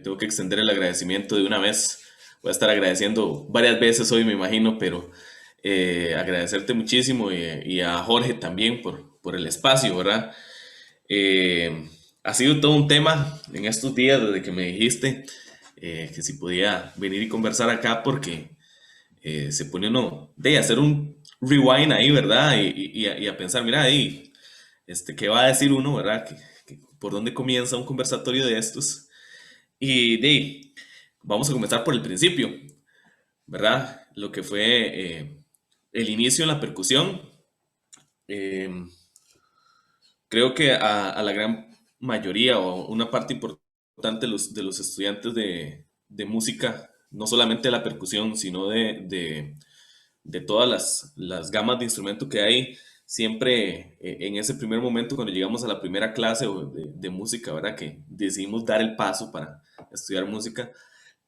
tengo que extender el agradecimiento de una vez. Voy a estar agradeciendo varias veces hoy, me imagino, pero agradecerte muchísimo y a Jorge también por el espacio, ¿verdad? Eh, Ha sido todo un tema en estos días desde que me dijiste que si podía venir y conversar acá porque se pone uno de hacer un rewind ahí, ¿verdad? Y a pensar, mira, ahí, ¿qué va a decir uno, ¿verdad? ¿Por dónde comienza un conversatorio de estos? Y vamos a comenzar por el principio, ¿verdad? Lo que fue el inicio en la percusión. Eh, Creo que a la gran mayoría o una parte importante de los estudiantes de música, no solamente de la percusión, sino de todas las gamas de instrumentos que hay, siempre en ese primer momento, cuando llegamos a la primera clase de música, ¿verdad? Que decidimos dar el paso para estudiar música,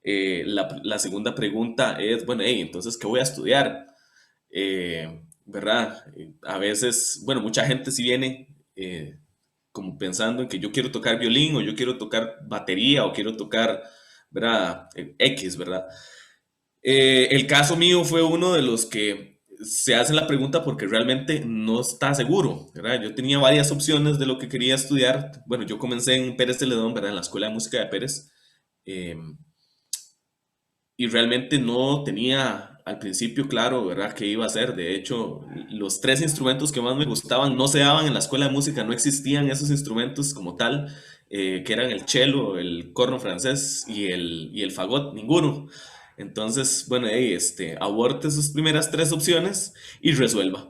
la segunda pregunta es, bueno, hey, entonces, ¿qué voy a estudiar? ¿Verdad? A veces, bueno, mucha gente sí viene como pensando en que yo quiero tocar violín o yo quiero tocar batería o quiero tocar, ¿verdad? X, ¿verdad? El caso mío fue uno de los que se hace la pregunta porque realmente no está seguro, ¿verdad? Yo tenía varias opciones de lo que quería estudiar. Bueno, yo comencé en Pérez Celedón, ¿verdad? En la Escuela de Música de Pérez. eh, y realmente no tenía al principio claro, ¿verdad?, qué iba a hacer. De hecho, los tres instrumentos que más me gustaban no se daban en la escuela de música, no existían esos instrumentos como tal, que eran el cello, el corno francés y el fagot, ninguno. Entonces, bueno, aborte sus primeras tres opciones y resuelva.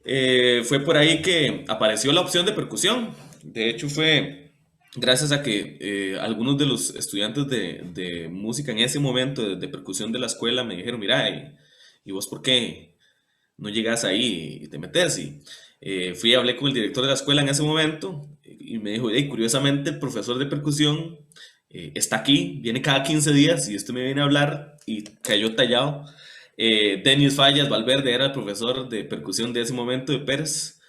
Fue por ahí que apareció la opción de percusión. De hecho, fue gracias a que algunos de los estudiantes de música en ese momento, de percusión de la escuela, me dijeron, mira, ¿y vos por qué no llegas ahí y te metes? Y fui y hablé con el director de la escuela en ese momento y me dijo, hey, curiosamente, el profesor de percusión está aquí, viene cada 15 días y me viene a hablar y cayó tallado. Denis Fallas Valverde era el profesor de percusión de ese momento de Pérez.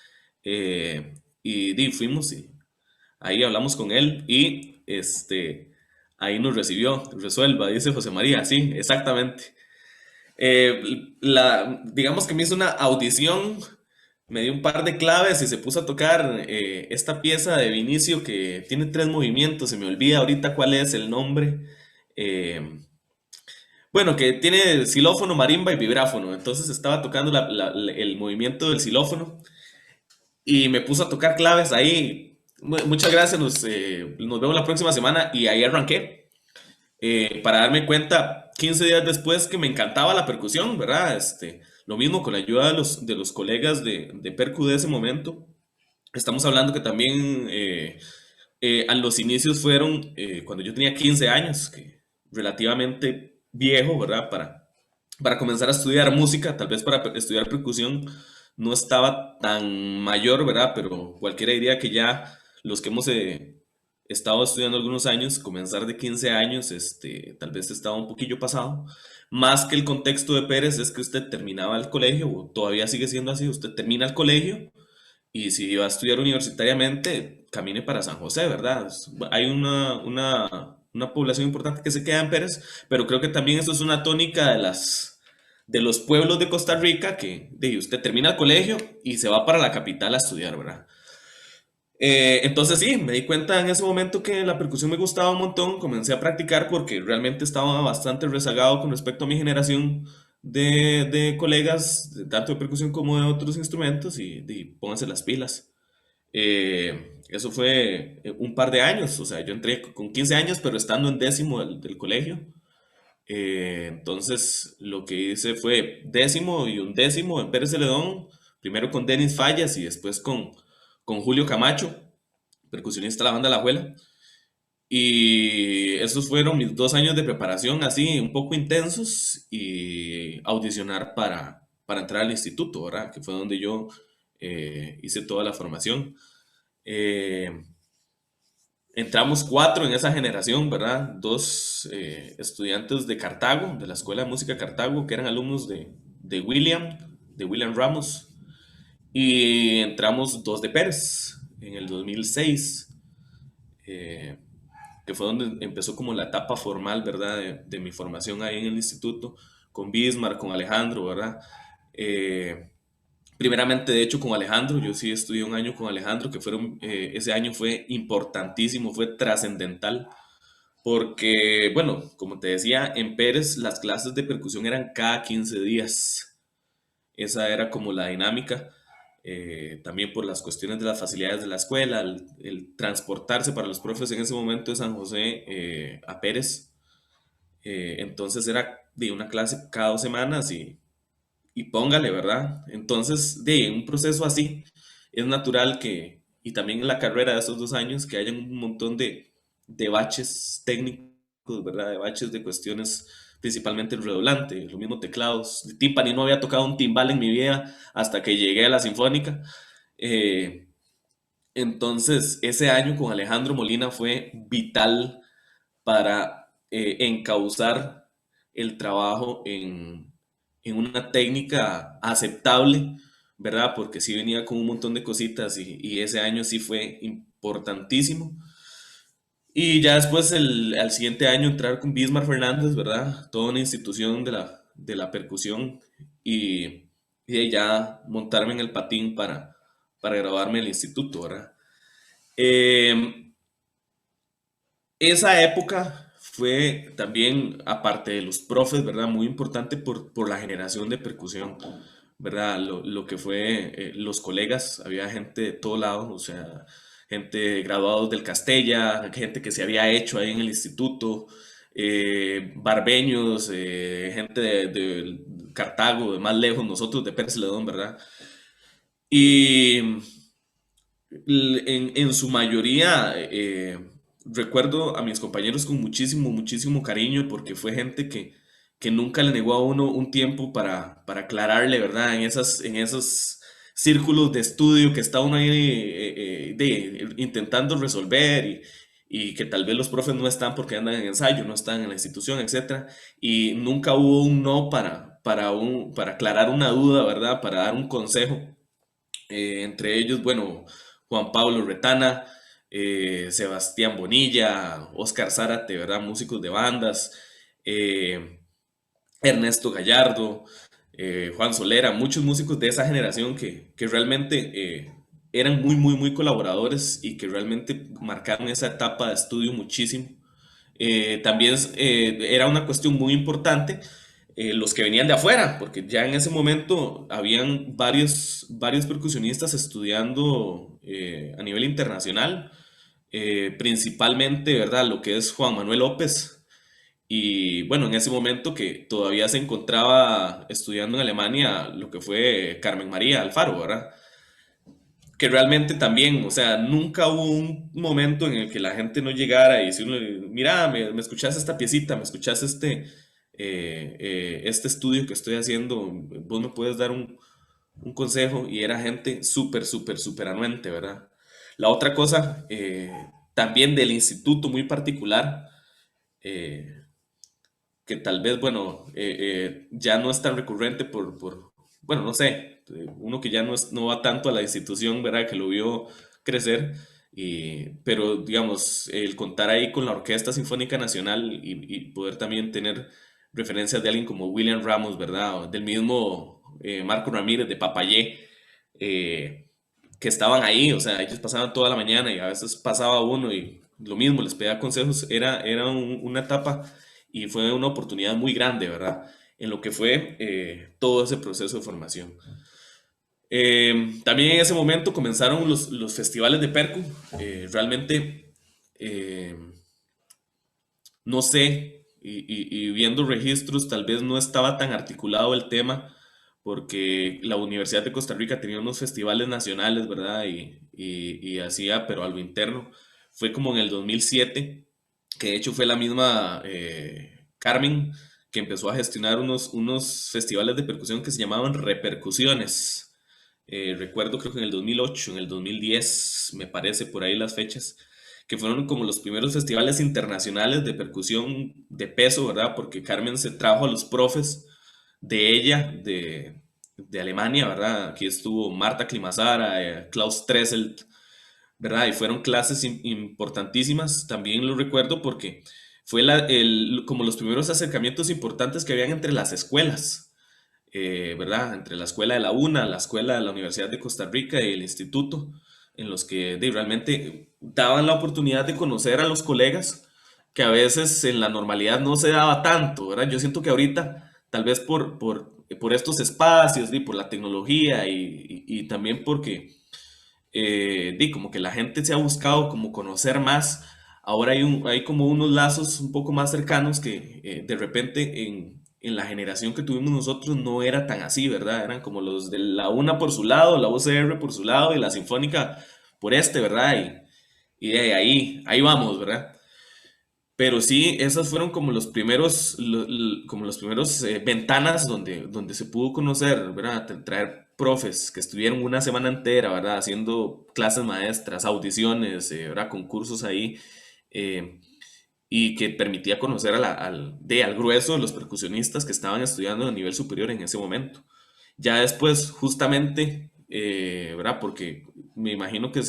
Fuimos y ahí hablamos con él y ahí nos recibió, resuelva, dice José María, sí, exactamente. Digamos que me hizo una audición, me dio un par de claves y se puso a tocar esta pieza de Vinicio que tiene tres movimientos, se me olvida ahorita cuál es el nombre. Eh, bueno, que tiene xilófono, marimba y vibráfono. Entonces estaba tocando el movimiento del xilófono y me puso a tocar claves ahí. Muchas gracias, nos vemos la próxima semana y ahí arranqué. Para darme cuenta 15 días después que me encantaba la percusión, ¿verdad? Lo mismo con la ayuda de los colegas de Percu de ese momento. Estamos hablando que también a los inicios fueron cuando yo tenía 15 años, que relativamente viejo, ¿verdad? Para comenzar a estudiar música, tal vez para estudiar percusión no estaba tan mayor, ¿verdad? Pero cualquiera diría que ya los que hemos estado estudiando algunos años, comenzar de 15 años, tal vez estaba un poquillo pasado. Más que el contexto de Pérez es que usted terminaba el colegio, o todavía sigue siendo así, usted termina el colegio y si va a estudiar universitariamente, camine para San José, ¿verdad? Hay una población importante que se queda en Pérez, pero creo que también eso es una tónica de los pueblos de Costa Rica que usted termina el colegio y se va para la capital a estudiar, ¿verdad? Entonces sí, me di cuenta en ese momento que la percusión me gustaba un montón, comencé a practicar porque realmente estaba bastante rezagado con respecto a mi generación de colegas, tanto de percusión como de otros instrumentos, y pónganse las pilas. Eso fue un par de años, o sea, yo entré con 15 años, pero estando en décimo del colegio. Entonces, lo que hice fue décimo y undécimo en Pérez Celedón, primero con Denis Fallas y después con Julio Camacho, percusionista de la banda La Abuela. Y esos fueron mis 2 años de preparación, así un poco intensos, y audicionar para entrar al instituto, ¿verdad? Que fue donde yo hice toda la formación. Eh, Entramos cuatro en esa generación, ¿verdad? Dos estudiantes de Cartago, de la Escuela de Música Cartago, que eran alumnos de William Ramos, y entramos dos de Pérez en el 2006. Eh, que fue donde empezó como la etapa formal, ¿verdad? De mi formación ahí en el instituto, con Bismarck, con Alejandro, ¿verdad? Eh, Primeramente, de hecho, con Alejandro, yo sí estudié un año con Alejandro, ese año fue importantísimo, fue trascendental, porque, bueno, como te decía, en Pérez las clases de percusión eran cada 15 días. Esa era como la dinámica, también por las cuestiones de las facilidades de la escuela, el transportarse para los profes en ese momento de San José a Pérez. Entonces era de una clase cada 2 semanas y póngale, ¿verdad? Entonces, de un proceso así, es natural que, y también en la carrera de esos 2 años, que hayan un montón de baches técnicos, ¿verdad? De baches de cuestiones, principalmente el redoblante, los mismos teclados. De timpani no había tocado un timbal en mi vida hasta que llegué a la Sinfónica. Eh, entonces, ese año con Alejandro Molina fue vital para encauzar el trabajo en una técnica aceptable, ¿verdad? Porque sí venía con un montón de cositas y ese año sí fue importantísimo. Y ya después, al siguiente año, entrar con Bismar Fernández, ¿verdad? Toda una institución de la percusión y, y de ya montarme en el patín para graduarme del instituto, ¿verdad? Eh, Esa época fue también, aparte de los profes, ¿verdad? Muy importante por la generación de percusión, ¿verdad? Lo que fue los colegas, había gente de todo lado, o sea, gente graduados del Castella, gente que se había hecho ahí en el instituto, barbeños, gente de Cartago, de más lejos, nosotros de Pérez Celedón, ¿verdad? Y en su mayoría, recuerdo a mis compañeros con muchísimo, muchísimo cariño porque fue gente que nunca le negó a uno un tiempo para aclararle, ¿verdad? En esos círculos de estudio que está uno ahí intentando resolver y que tal vez los profes no están porque andan en ensayo, no están en la institución, etcétera. Y nunca hubo un no para aclarar una duda, ¿verdad? Para dar un consejo. Entre ellos, bueno, Juan Pablo Retana, Sebastián Bonilla, Oscar Zárate, ¿verdad? Músicos de bandas, eh, Ernesto Gallardo, Juan Solera, muchos músicos de esa generación que realmente eran muy, muy, muy colaboradores y que realmente marcaron esa etapa de estudio muchísimo. También era una cuestión muy importante los que venían de afuera, porque ya en ese momento habían varios percusionistas estudiando a nivel internacional, principalmente, ¿verdad? Lo que es Juan Manuel López. Y bueno, en ese momento que todavía se encontraba estudiando en Alemania lo que fue Carmen María Alfaro, ¿verdad? Que realmente también, o sea, nunca hubo un momento en el que la gente no llegara y decirle, mira, me escuchás esta piecita, me escuchás este estudio que estoy haciendo, vos me puedes dar un consejo y era gente súper, súper, súper anuente, ¿verdad? La otra cosa, también del instituto muy particular, eh, que tal vez, bueno, ya no es tan recurrente bueno, no sé, uno que ya no va tanto a la institución, ¿verdad? Que lo vio crecer, pero digamos, el contar ahí con la Orquesta Sinfónica Nacional y poder también tener referencias de alguien como William Ramos, ¿verdad? O del mismo Marco Ramírez de Papayé, que estaban ahí, o sea, ellos pasaban toda la mañana y a veces pasaba uno y lo mismo, les pedía consejos, era una etapa y fue una oportunidad muy grande, ¿verdad? En lo que fue todo ese proceso de formación. También en ese momento comenzaron los festivales de Percu. Realmente, eh, no sé, y viendo registros, tal vez no estaba tan articulado el tema, porque la Universidad de Costa Rica tenía unos festivales nacionales, ¿verdad? Y hacía, pero a lo interno. Fue como en el 2007 que de hecho fue la misma Carmen que empezó a gestionar unos festivales de percusión que se llamaban Repercusiones. Recuerdo, creo que en el 2008, en el 2010, me parece por ahí las fechas, que fueron como los primeros festivales internacionales de percusión de peso, ¿verdad? Porque Carmen se trajo a los profes de ella, de Alemania, ¿verdad? Aquí estuvo Marta Klimasara, Klaus Tresselt, ¿verdad? Y fueron clases importantísimas, también lo recuerdo porque fue como los primeros acercamientos importantes que habían entre las escuelas, ¿verdad? Entre la escuela de la UNA, la escuela de la Universidad de Costa Rica y el instituto, en los que realmente daban la oportunidad de conocer a los colegas que a veces en la normalidad no se daba tanto, ¿verdad? Yo siento que ahorita, tal vez por estos espacios, por la tecnología y también porque como que la gente se ha buscado como conocer más. Ahora hay como unos lazos un poco más cercanos que de repente en la generación que tuvimos nosotros no era tan así, ¿verdad? Eran como los de la UNA por su lado, la UCR por su lado y la Sinfónica por este, ¿verdad? Y de ahí vamos, ¿verdad? Pero sí, esos fueron como los primeros, como los primeros ventanas donde se pudo conocer, ¿verdad? Traer profes que estuvieron una semana entera, ¿verdad? Haciendo clases maestras, audiciones, ¿verdad? Concursos ahí, eh, y que permitía conocer al grueso de los percusionistas que estaban estudiando a nivel superior en ese momento. Ya después, justamente, ¿verdad? Porque me imagino que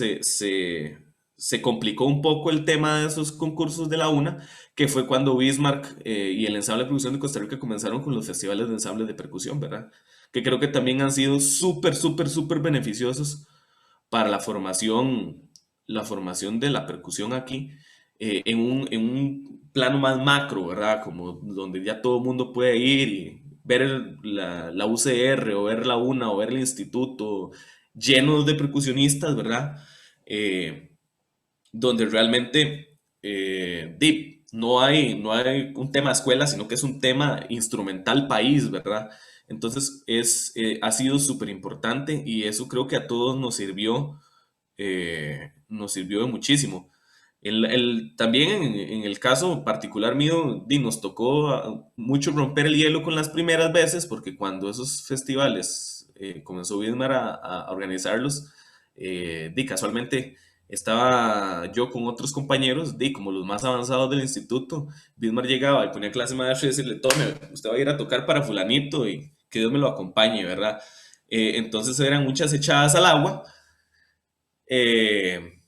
se complicó un poco el tema de esos concursos de la UNA, que fue cuando Bismarck y el Ensamble de Percusión de Costa Rica comenzaron con los festivales de ensambles de percusión, ¿verdad? Que creo que también han sido súper, súper, súper beneficiosos para la formación de la percusión aquí, en un plano más macro, ¿verdad? Como donde ya todo el mundo puede ir y ver la UCR o ver la UNA o ver el instituto llenos de percusionistas, ¿verdad? Eh, donde realmente no hay un tema escuela, sino que es un tema instrumental país, ¿verdad? Entonces ha sido súper importante y eso creo que a todos nos sirvió de muchísimo. También en el caso particular mío, nos tocó mucho romper el hielo con las primeras veces, porque cuando esos festivales comenzó Widmar a organizarlos, casualmente estaba yo con otros compañeros, como los más avanzados del instituto. Widmar llegaba y ponía clase maestra y decirle, tome, usted va a ir a tocar para fulanito y que Dios me lo acompañe, ¿verdad? Entonces eran muchas echadas al agua. eh,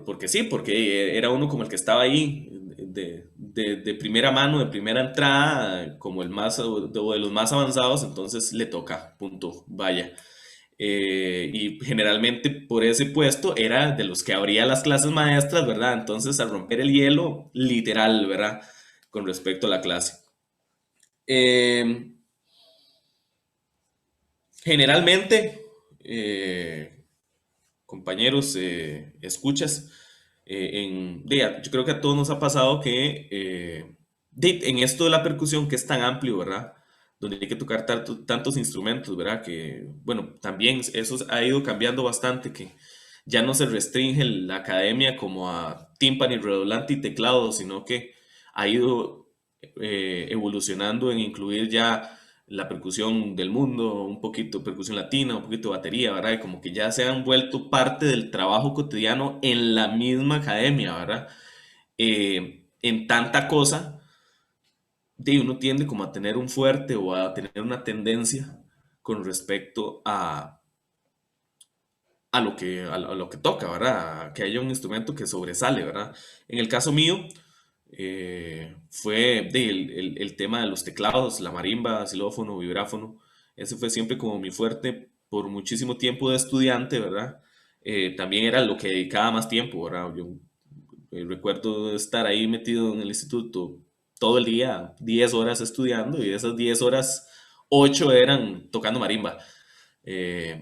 porque sí, porque era uno como el que estaba ahí de primera mano, de primera entrada, como el más, o de los más avanzados, entonces le toca, punto, vaya. Y generalmente por ese puesto era de los que abría las clases maestras, ¿verdad? Entonces a romper el hielo, literal, ¿verdad? Con respecto a la clase. Eh, Generalmente, eh, compañeros, escuchas, yo creo que a todos nos ha pasado que en esto de la percusión que es tan amplio, ¿verdad? Donde hay que tocar tantos instrumentos, ¿verdad? Que, bueno, también eso ha ido cambiando bastante, que ya no se restringe la academia como a tímpano, redoblante y teclado, sino que ha ido evolucionando en incluir ya la percusión del mundo, un poquito de percusión latina, un poquito de batería, ¿verdad? Y como que ya se han vuelto parte del trabajo cotidiano en la misma academia, ¿verdad? En tanta cosa, uno tiende como a tener un fuerte o a tener una tendencia con respecto a lo que toca, ¿verdad? A que haya un instrumento que sobresale, ¿verdad? En el caso mío, fue el tema de los teclados, la marimba, xilófono, vibráfono. Ese fue siempre como mi fuerte por muchísimo tiempo de estudiante, ¿verdad? También era lo que dedicaba más tiempo, ¿verdad? Yo recuerdo estar ahí metido en el instituto todo el día, 10 horas estudiando, y de esas 10 horas, 8 eran tocando marimba.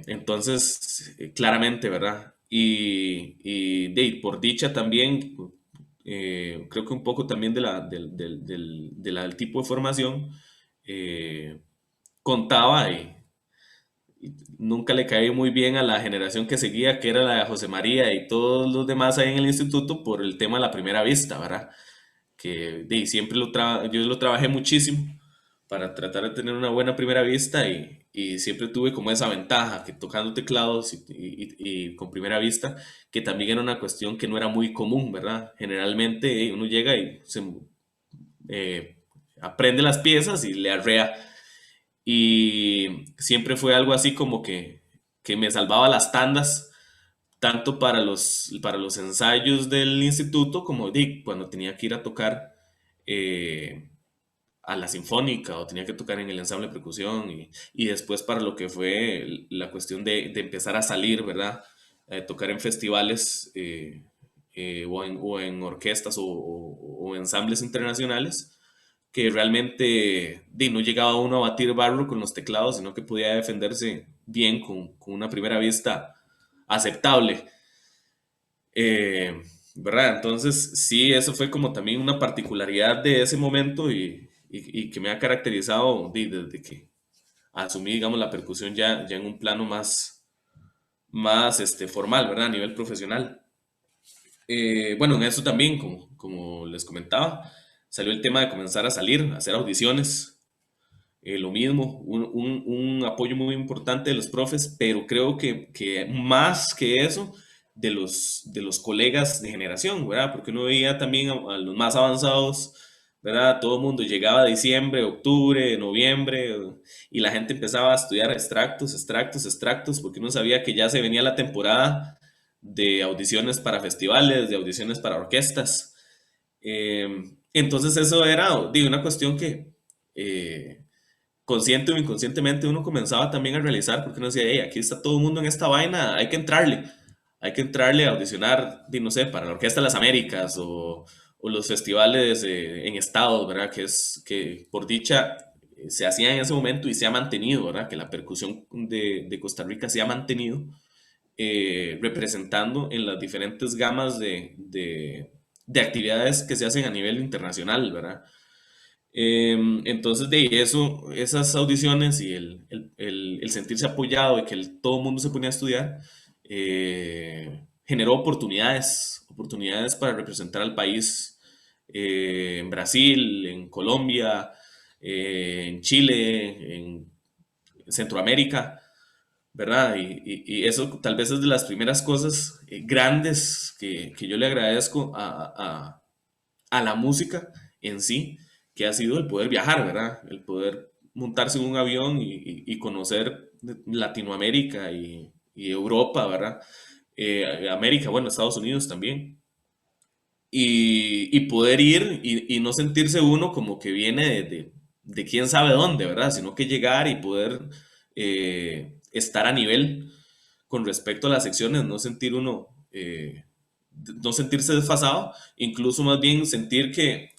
Entonces, claramente, ¿verdad? Por dicha también, creo que un poco también del tipo de formación, eh, contaba y nunca le caí muy bien a la generación que seguía, que era la de José María y todos los demás ahí en el instituto por el tema de la primera vista, ¿verdad? Que siempre yo lo trabajé muchísimo para tratar de tener una buena primera vista y siempre tuve como esa ventaja, que tocando teclados y con primera vista, que también era una cuestión que no era muy común, ¿verdad? Generalmente uno llega y eh, aprende las piezas y le arrea. Y siempre fue algo así como que me salvaba las tandas tanto para los ensayos del instituto como cuando tenía que ir a tocar eh, a la sinfónica o tenía que tocar en el ensamble de percusión y después para lo que fue la cuestión de empezar a salir, ¿verdad? Tocar en festivales o en orquestas o ensambles internacionales que realmente no llegaba uno a batir barro con los teclados, sino que podía defenderse bien con una primera vista aceptable. ¿Verdad? Entonces, sí, eso fue como también una particularidad de ese momento y que me ha caracterizado desde que asumí, digamos, la percusión ya en un plano más formal, ¿verdad? A nivel profesional. Bueno, en eso también, como les comentaba, salió el tema de comenzar a salir, a hacer audiciones. Lo mismo, un apoyo muy importante de los profes, pero creo que más que eso, de los colegas de generación, ¿verdad? Porque uno veía también a los más avanzados, ¿verdad? Todo el mundo llegaba a diciembre, octubre, noviembre, y la gente empezaba a estudiar extractos, porque uno sabía que ya se venía la temporada de audiciones para festivales, de audiciones para orquestas. Entonces eso era, digo, una cuestión que consciente o inconscientemente uno comenzaba también a realizar, porque uno decía, hey, aquí está todo el mundo en esta vaina, hay que entrarle a audicionar, no sé, para la Orquesta de las Américas o los festivales en estados, ¿verdad? Que por dicha se hacía en ese momento y se ha mantenido, ¿verdad? Que la percusión de Costa Rica se ha mantenido representando en las diferentes gamas de actividades que se hacen a nivel internacional, ¿verdad? Entonces, de eso, esas audiciones y el sentirse apoyado y que todo el mundo se ponía a estudiar, generó oportunidades para representar al país en Brasil, en Colombia, en Chile, en Centroamérica, ¿verdad? Y eso tal vez es de las primeras cosas grandes que yo le agradezco a la música en sí, que ha sido el poder viajar, ¿verdad? El poder montarse en un avión y conocer Latinoamérica y Europa, ¿verdad? América, bueno, Estados Unidos también. Y poder ir y no sentirse uno como que viene de quién sabe dónde, ¿verdad? Sino que llegar y poder estar a nivel con respecto a las secciones, no sentir uno, no sentirse desfasado, incluso más bien sentir que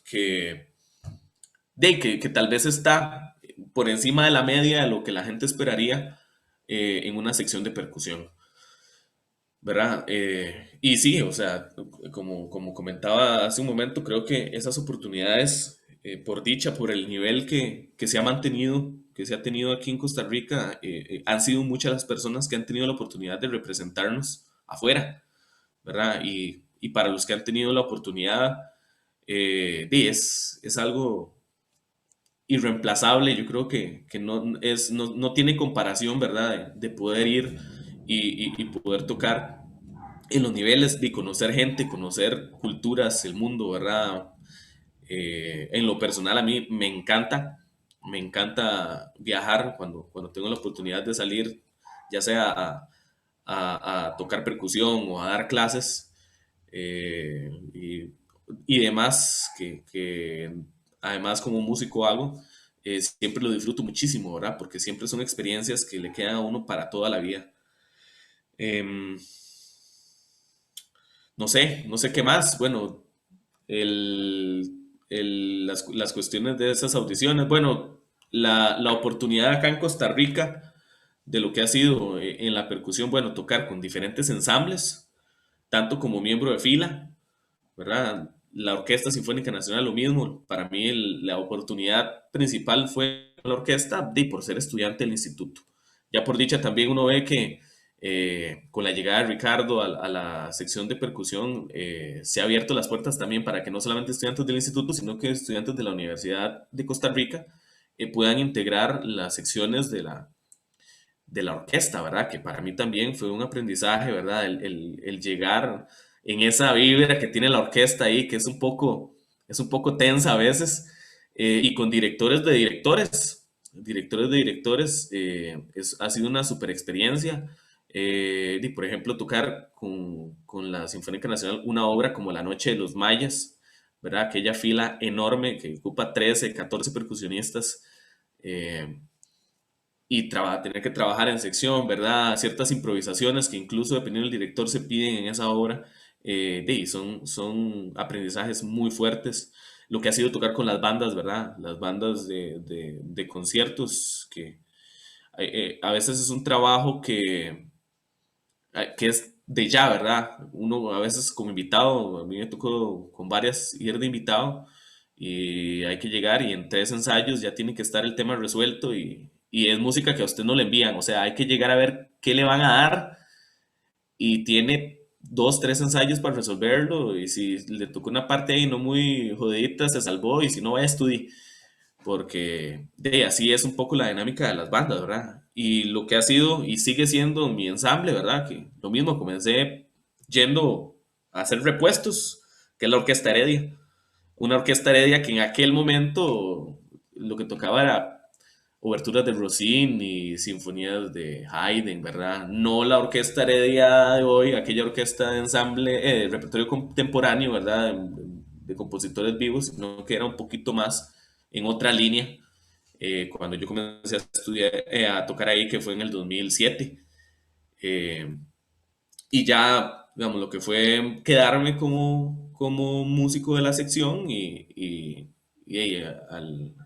tal vez está por encima de la media de lo que la gente esperaría en una sección de percusión, ¿verdad? Y sí, o sea, como comentaba hace un momento, creo que esas oportunidades, por dicha, por el nivel que se ha mantenido, que se ha tenido aquí en Costa Rica, han sido muchas las personas que han tenido la oportunidad de representarnos afuera, ¿verdad? Y para los que han tenido la oportunidad, es algo irreemplazable. Yo creo que no tiene comparación, ¿verdad? De poder ir y poder tocar en los niveles de conocer gente, conocer culturas, el mundo, ¿verdad? En lo personal a mí me encanta viajar cuando tengo la oportunidad de salir, ya sea a tocar percusión o a dar clases y demás que además como músico hago, siempre lo disfruto muchísimo, ¿verdad? Porque siempre son experiencias que le quedan a uno para toda la vida. Em, no sé qué más. Bueno, el, las cuestiones de esas audiciones. Bueno, la oportunidad acá en Costa Rica de lo que ha sido en la percusión, bueno, tocar con diferentes ensambles, tanto como miembro de fila, ¿verdad? La Orquesta Sinfónica Nacional, lo mismo. Para mí la oportunidad principal fue la orquesta por ser estudiante del instituto. Ya por dicha también uno ve que con la llegada de Ricardo a la sección de percusión se ha abierto las puertas también para que no solamente estudiantes del instituto, sino que estudiantes de la Universidad de Costa Rica puedan integrar las secciones de la orquesta, ¿verdad? Que para mí también fue un aprendizaje, ¿verdad? El llegar en esa vibra que tiene la orquesta ahí, que es un poco tensa a veces, y con directores de directores, ha sido una super experiencia. Y por ejemplo, tocar con la Sinfónica Nacional una obra como La Noche de los Mayas, ¿verdad? Aquella fila enorme que ocupa 13, 14 percusionistas. eh, y tener que trabajar en sección, ¿verdad? Ciertas improvisaciones que incluso dependiendo del director se piden en esa obra, son aprendizajes muy fuertes. Lo que ha sido tocar con las bandas, ¿verdad? Las bandas de conciertos, que a veces es un trabajo que es de ya, ¿verdad? Uno a veces como invitado, a mí me tocó con varias ir de invitado y hay que llegar y en 3 ensayos ya tiene que estar el tema resuelto y es música que a usted no le envían, o sea, hay que llegar a ver qué le van a dar y tiene 2, 3 ensayos para resolverlo y si le tocó una parte ahí no muy jodidita, se salvó y si no vaya a estudiar porque así es un poco la dinámica de las bandas, ¿verdad? Y lo que ha sido y sigue siendo mi ensamble, ¿verdad? Que lo mismo, comencé yendo a hacer repuestos, que es la Orquesta Heredia. Una Orquesta Heredia que en aquel momento lo que tocaba era oberturas de Rossini, sinfonías de Haydn, ¿verdad? No la Orquesta Heredia de hoy, aquella orquesta de ensamble, repertorio contemporáneo, ¿verdad? De compositores vivos, sino que era un poquito más en otra línea cuando yo comencé a estudiar, a tocar ahí, que fue en el 2007. eh, y ya, digamos, lo que fue quedarme como músico de la sección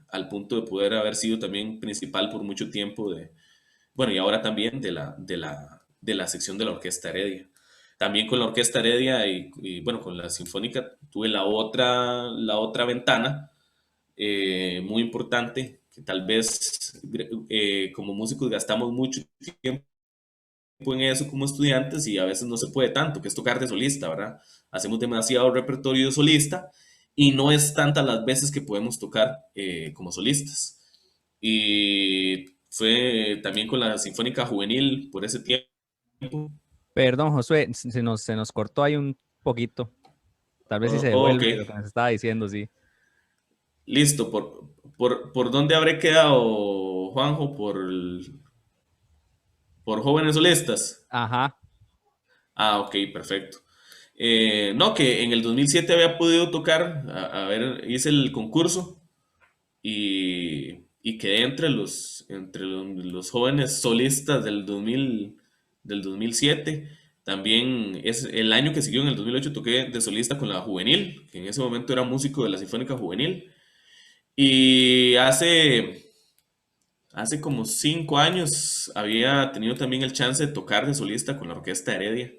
al punto de poder haber sido también principal por mucho tiempo bueno, y ahora también de la sección de la Orquesta Heredia. También con la Orquesta Heredia bueno, con la Sinfónica tuve la otra ventana muy importante, que tal vez como músicos gastamos mucho tiempo en eso como estudiantes y a veces no se puede tanto, que es tocar de solista, ¿verdad? Hacemos demasiado repertorio de solista y no es tantas las veces que podemos tocar como solistas. Y fue también con la Sinfónica Juvenil por ese tiempo. Perdón, Josué, se nos cortó ahí un poquito. Tal vez si se Ok, devuelve lo que nos estaba diciendo, sí. listo. ¿Por dónde habré quedado, Juanjo? Por jóvenes solistas. Ajá. Ah, ok, perfecto. No, que en el 2007 había podido tocar, a ver, hice el concurso y quedé entre los jóvenes solistas del 2007. También es el año que siguió, en el 2008, toqué de solista con la Juvenil, que en ese momento era músico de la Sinfónica Juvenil. Y hace como 5 años había tenido también el chance de tocar de solista con la Orquesta Heredia.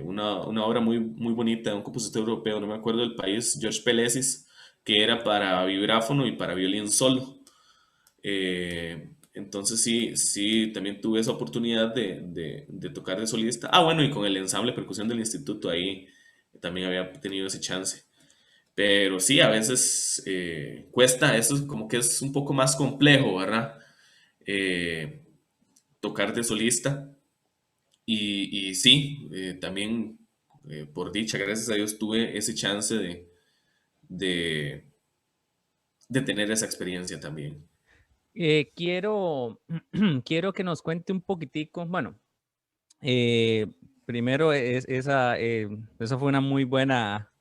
Una obra muy, muy bonita de un compositor europeo, no me acuerdo del país, George Pelesis, que era para vibráfono y para violín solo. Entonces sí, sí, también tuve esa oportunidad de tocar de solista. Ah, bueno, y con el ensamble de percusión del instituto ahí también había tenido ese chance. Pero sí, a veces cuesta, eso es como que es un poco más complejo, ¿verdad? Eh, Tocar de solista. Y sí, también, por dicha, gracias a Dios, tuve ese chance de, de tener esa experiencia también. Quiero, quiero que nos cuente un poquitico. Bueno, eh, primero esa fue una muy buena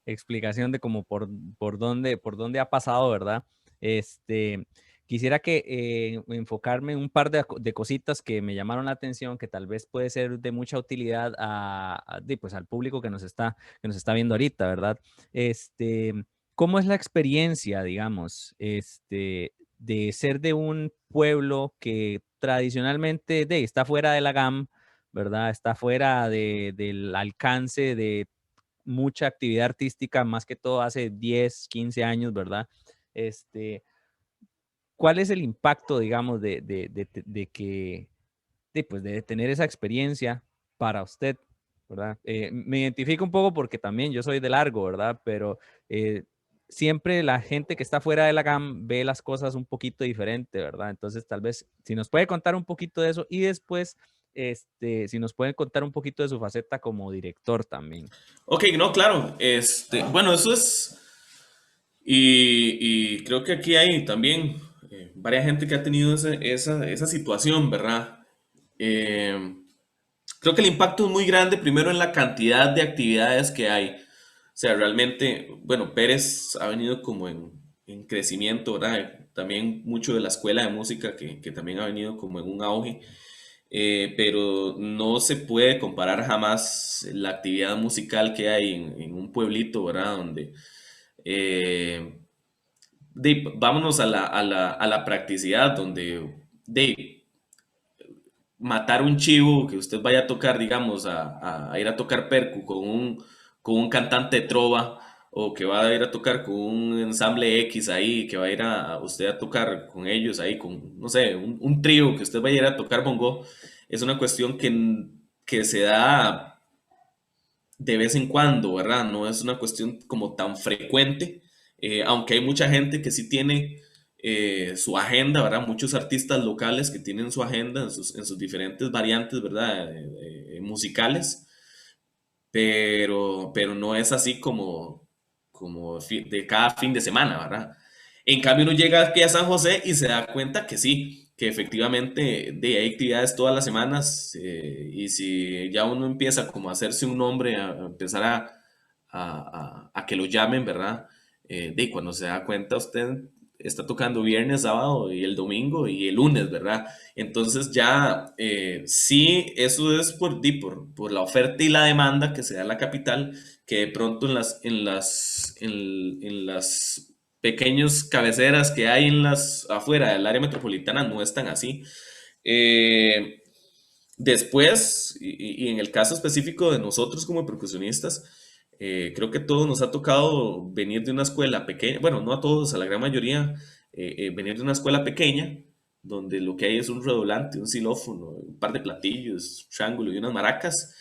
explicación de cómo por dónde ha pasado, ¿verdad? Este, quisiera que enfocarme en un par de cositas que me llamaron la atención, que tal vez puede ser de mucha utilidad pues, al público que nos está viendo ahorita, ¿verdad? Este, ¿cómo es la experiencia, digamos, de ser de un pueblo que tradicionalmente está fuera de la GAM, ¿verdad? Está fuera del alcance de mucha actividad artística, más que todo hace 10, 15 años, ¿verdad? Este, ¿Cuál es el impacto, digamos, de tener esa experiencia para usted, ¿verdad? Me identifico un poco porque también yo soy de Largo, ¿verdad? Pero siempre la gente que está fuera de la GAM ve las cosas un poquito diferente, ¿verdad? Entonces, tal vez, si nos puede contar un poquito de eso y después, si nos puede contar un poquito de su faceta como director también. Ok, no, claro. Bueno, eso es. Y creo que aquí hay también varias gente que ha tenido esa situación, ¿verdad? Eh, Creo que el impacto es muy grande, primero en la cantidad de actividades que hay. O sea, realmente, bueno, Pérez ha venido como en crecimiento, ¿verdad? También mucho de la escuela de música que también ha venido como en un auge, pero no se puede comparar jamás la actividad musical que hay en un pueblito, ¿verdad? Donde, eh, vámonos a la practicidad, donde de matar un chivo, que usted vaya a tocar, digamos, a ir a tocar percu con un cantante de trova, o que va a ir a tocar con un ensamble X ahí, que va a ir a usted a tocar con ellos ahí, con, no sé, un trío, que usted vaya a ir a tocar bongo, es una cuestión que se da de vez en cuando, ¿verdad? No es una cuestión como tan frecuente, aunque hay mucha gente que sí tiene su agenda, ¿verdad? Muchos artistas locales que tienen su agenda en sus diferentes variantes, ¿verdad? Musicales, pero no es así como de cada fin de semana, ¿verdad? En cambio, uno llega aquí a San José y se da cuenta que sí, que efectivamente hay actividades todas las semanas, y si ya uno empieza como a hacerse un nombre, a empezar a que lo llamen, ¿verdad? Cuando se da cuenta usted está tocando viernes, sábado y el domingo y el lunes, ¿verdad? Entonces ya sí, eso es por la oferta y la demanda que se da en la capital, que de pronto en las pequeños cabeceras que hay en las afuera del área metropolitana no están así. Eh, Después, y en el caso específico de nosotros como percusionistas, creo que a todos nos ha tocado venir de una escuela pequeña, bueno, no a todos, a la gran mayoría, venir de una escuela pequeña, donde lo que hay es un redoblante, un xilófono, un par de platillos, triángulo y unas maracas,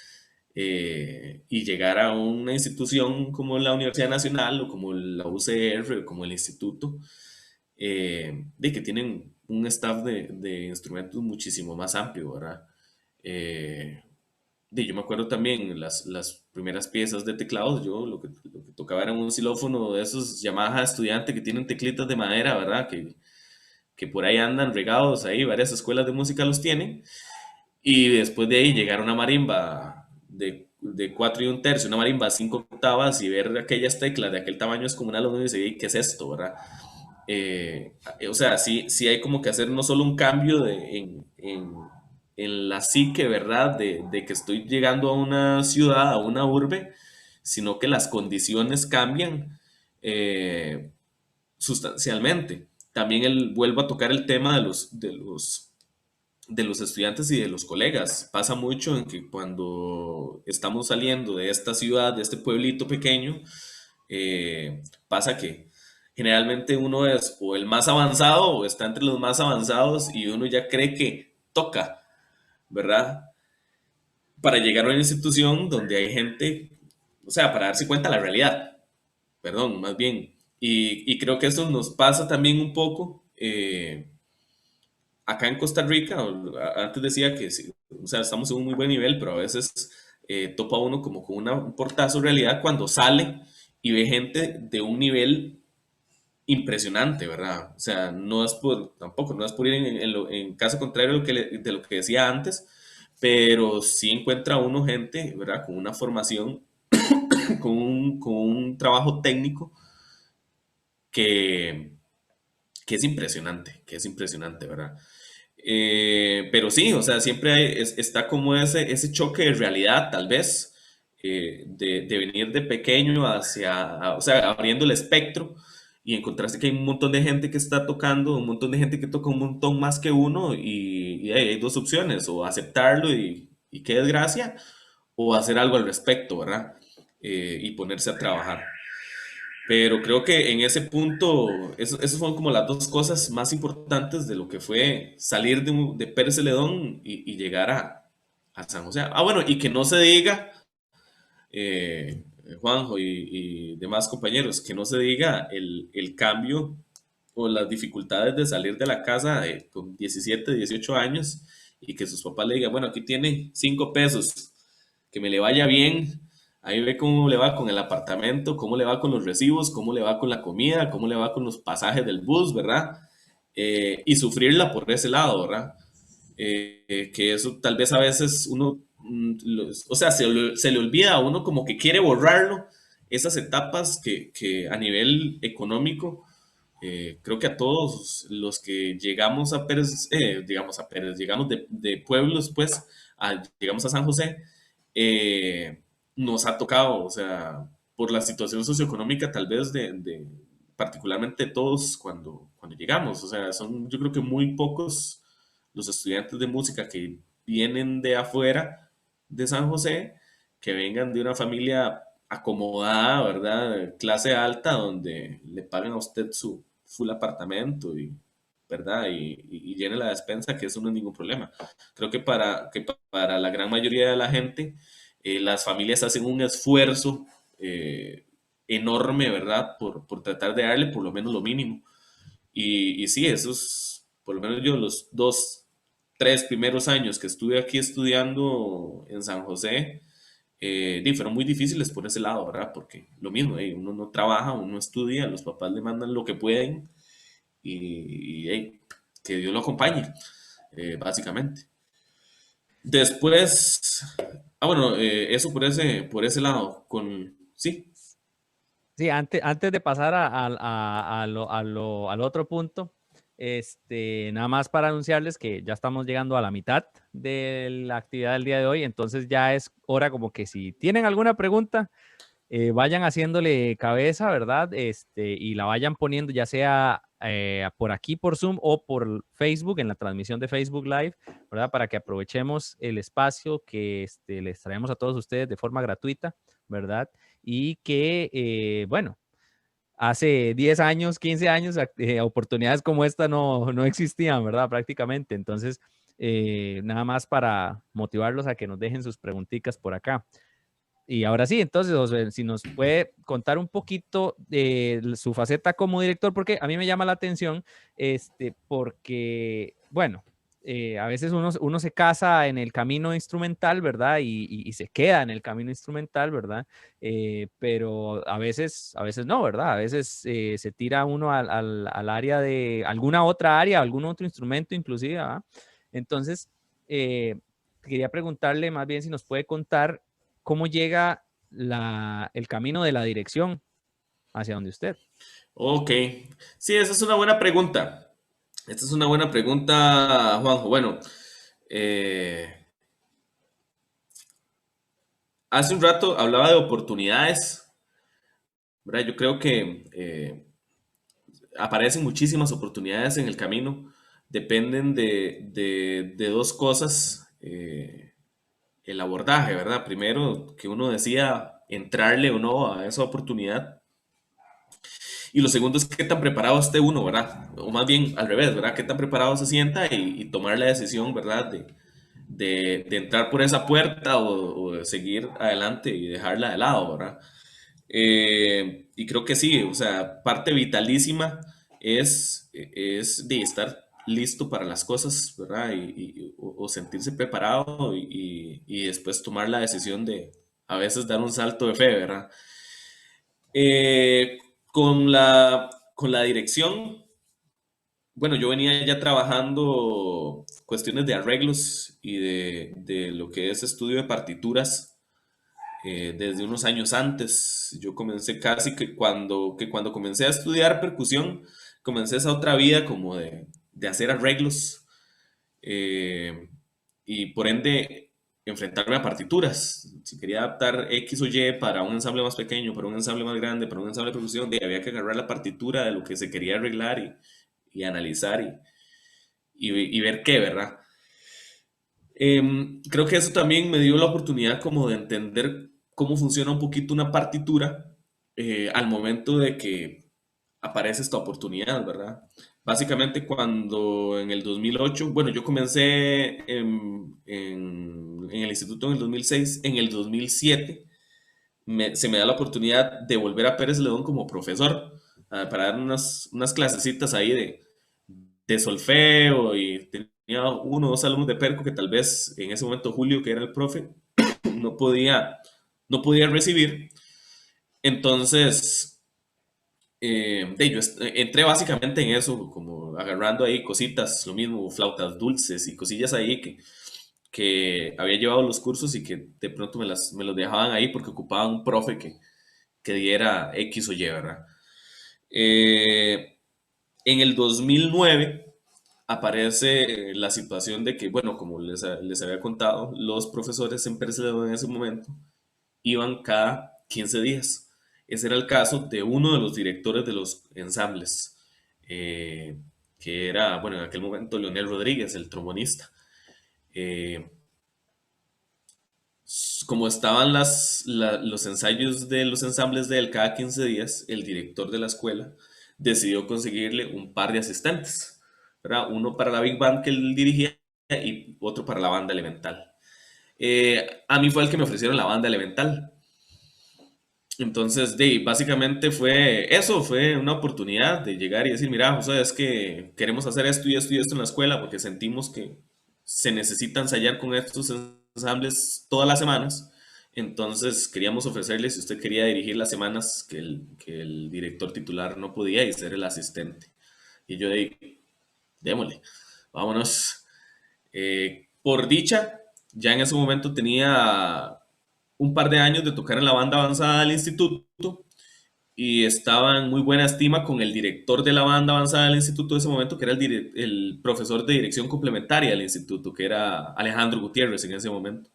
y llegar a una institución como la Universidad Nacional o como la UCR o como el instituto, de que tienen un staff de instrumentos muchísimo más amplio, ¿verdad? Eh, yo me acuerdo también las primeras piezas de teclados, yo lo que tocaba era un xilófono de esos Yamaha estudiante que tienen teclitas de madera, ¿verdad? Que por ahí andan regados, ahí varias escuelas de música los tienen. Y después de ahí llegar a una marimba de 4 1/3, una marimba a 5 octavas y ver aquellas teclas de aquel tamaño es como una luna y dice, "Ey, ¿qué es esto, verdad?" O sea, sí hay como que hacer no solo un cambio en la psique, ¿verdad? De que estoy llegando a una ciudad, a una urbe, sino que las condiciones cambian sustancialmente. También vuelvo a tocar el tema de los estudiantes y de los colegas. Pasa mucho en que cuando estamos saliendo de esta ciudad, de este pueblito pequeño, pasa que generalmente uno es o el más avanzado o está entre los más avanzados y uno ya cree que toca, ¿verdad? Para llegar a una institución donde hay gente, o sea, para darse cuenta de la realidad, perdón, más bien. Y creo que eso nos pasa también un poco. Acá en Costa Rica, antes decía que sí, o sea, estamos en un muy buen nivel, pero a veces topa uno como con un portazo de realidad cuando sale y ve gente de un nivel impresionante, ¿verdad? O sea, no es por, tampoco, no es por ir en caso contrario de de lo que decía antes, pero sí encuentra uno gente, ¿verdad? Con una formación, con un trabajo técnico que, que es impresionante, ¿verdad? Pero sí, o sea, siempre está como ese choque de realidad, tal vez, de venir de pequeño o sea, abriendo el espectro y encontrarse que hay un montón de gente que está tocando, un montón de gente que toca un montón más que uno y hay dos opciones, o aceptarlo y qué desgracia, o hacer algo al respecto, ¿verdad? Y ponerse a trabajar. Pero creo que en ese punto, esas fueron como las dos cosas más importantes de lo que fue salir de Pérez Celedón y llegar a San José. Ah, bueno, y que no se diga, Juanjo y demás compañeros, que no se diga el cambio o las dificultades de salir de la casa con 17, 18 años y que sus papás le digan, bueno, aquí tiene 5 pesos, que me le vaya bien, ahí ve cómo le va con el apartamento, cómo le va con los recibos, cómo le va con la comida, cómo le va con los pasajes del bus, ¿verdad? Y sufrirla por ese lado, ¿verdad? que eso tal vez a veces uno, o sea, se le olvida a uno como que quiere borrarlo, esas etapas que a nivel económico, creo que a todos los que llegamos a Pérez, digamos a Pérez, llegamos de pueblos, pues, llegamos a San José, nos ha tocado, o sea, por la situación socioeconómica tal vez particularmente todos cuando llegamos, o sea, son yo creo que muy pocos los estudiantes de música que vienen de afuera de San José, que vengan de una familia acomodada, ¿verdad? Clase alta, donde le pagan a usted su full apartamento y, ¿verdad? Y llene la despensa, que eso no es ningún problema. Creo que para la gran mayoría de la gente, las familias hacen un esfuerzo enorme, ¿verdad? Por tratar de darle por lo menos lo mínimo. Y sí, esos, por lo menos yo los 2, 3 primeros años que estuve aquí estudiando en San José, fueron muy difíciles por ese lado, ¿verdad? Porque lo mismo, uno no trabaja, uno estudia, los papás le mandan lo que pueden y que Dios lo acompañe, básicamente. Después, bueno, eso por ese lado, sí. Sí, antes de pasar al otro punto, nada más para anunciarles que ya estamos llegando a la mitad de la actividad del día de hoy, entonces ya es hora como que si tienen alguna pregunta, vayan haciéndole cabeza, ¿verdad? Y la vayan poniendo ya sea por aquí por Zoom o por Facebook, en la transmisión de Facebook Live, ¿verdad? Para que aprovechemos el espacio que les traemos a todos ustedes de forma gratuita, ¿verdad? Y que, bueno, hace 10 años, 15 años, oportunidades como esta no existían, ¿verdad? Prácticamente. Entonces, nada más para motivarlos a que nos dejen sus preguntitas por acá. Y ahora sí, entonces, José, si nos puede contar un poquito de su faceta como director, porque a mí me llama la atención, porque, bueno, a veces uno se casa en el camino instrumental, ¿verdad? Y se queda en el camino instrumental, ¿verdad? Pero a veces no, ¿verdad? A veces se tira uno al área de alguna otra área, algún otro instrumento inclusive, ¿verdad? Entonces, quería preguntarle más bien si nos puede contar cómo llega el camino de la dirección hacia donde usted. Ok, sí, esa es una buena pregunta. Esta es una buena pregunta, Juanjo. Bueno, eh, hace un rato hablaba de oportunidades, ¿verdad? Yo creo que aparecen muchísimas oportunidades en el camino. Dependen de dos cosas. El abordaje, ¿verdad? Primero, que uno decida entrarle o no a esa oportunidad. Y lo segundo es qué tan preparado esté uno, ¿verdad? O más bien al revés, ¿verdad? Qué tan preparado se sienta y tomar la decisión, ¿verdad? De entrar por esa puerta o de seguir adelante y dejarla de lado, ¿verdad? Y creo que sí, o sea, parte vitalísima es de estar listo para las cosas, ¿verdad? O sentirse preparado y después tomar la decisión de a veces dar un salto de fe, ¿verdad? Eh, con la dirección, bueno, yo venía ya trabajando cuestiones de arreglos y de lo que es estudio de partituras desde unos años antes. Yo comencé casi que cuando comencé a estudiar percusión, comencé esa otra vida como de hacer arreglos eh, y por ende enfrentarme a partituras. Si quería adaptar X o Y para un ensamble más pequeño, para un ensamble más grande, para un ensamble de percusión, había que agarrar la partitura de lo que se quería arreglar y analizar y ver qué, ¿verdad? Creo que eso también me dio la oportunidad como de entender cómo funciona un poquito una partitura al momento de que aparece esta oportunidad, ¿verdad? Básicamente cuando en el 2008, bueno, yo comencé en el instituto en el 2006, en el 2007 se me da la oportunidad de volver a Pérez León como profesor para dar unas clasecitas ahí de solfeo y tenía 1 o 2 alumnos de perco que tal vez en ese momento Julio, que era el profe, no podía, no podía recibir. Entonces, entré básicamente en eso, como agarrando ahí cositas, lo mismo, flautas dulces y cosillas ahí que había llevado los cursos y que de pronto me los dejaban ahí porque ocupaba un profe que diera X o Y, ¿verdad? Eh, en el 2009 aparece la situación de que, bueno, como les había contado, los profesores en Pérez Celedón en ese momento iban cada 15 días. Ese era el caso de uno de los directores de los ensambles, eh, que era, bueno, en aquel momento Leonel Rodríguez, el trombonista. Eh, como estaban los ensayos de los ensambles de él cada 15 días, el director de la escuela decidió conseguirle un par de asistentes, ¿verdad? Uno para la Big Band que él dirigía y otro para la banda elemental. A mí fue el que me ofrecieron la banda elemental. Entonces, básicamente fue eso, fue una oportunidad de llegar y decir, mira, José, es que queremos hacer esto y esto y esto en la escuela porque sentimos que se necesita ensayar con estos ensambles todas las semanas. Entonces, queríamos ofrecerle si usted quería dirigir las semanas que el director titular no podía y ser el asistente. Y yo démosle, vámonos. Por dicha, ya en ese momento tenía un par de años de tocar en la banda avanzada del instituto y estaba en muy buena estima con el director de la banda avanzada del instituto de ese momento, que era el profesor de dirección complementaria del instituto, que era Alejandro Gutiérrez en ese momento.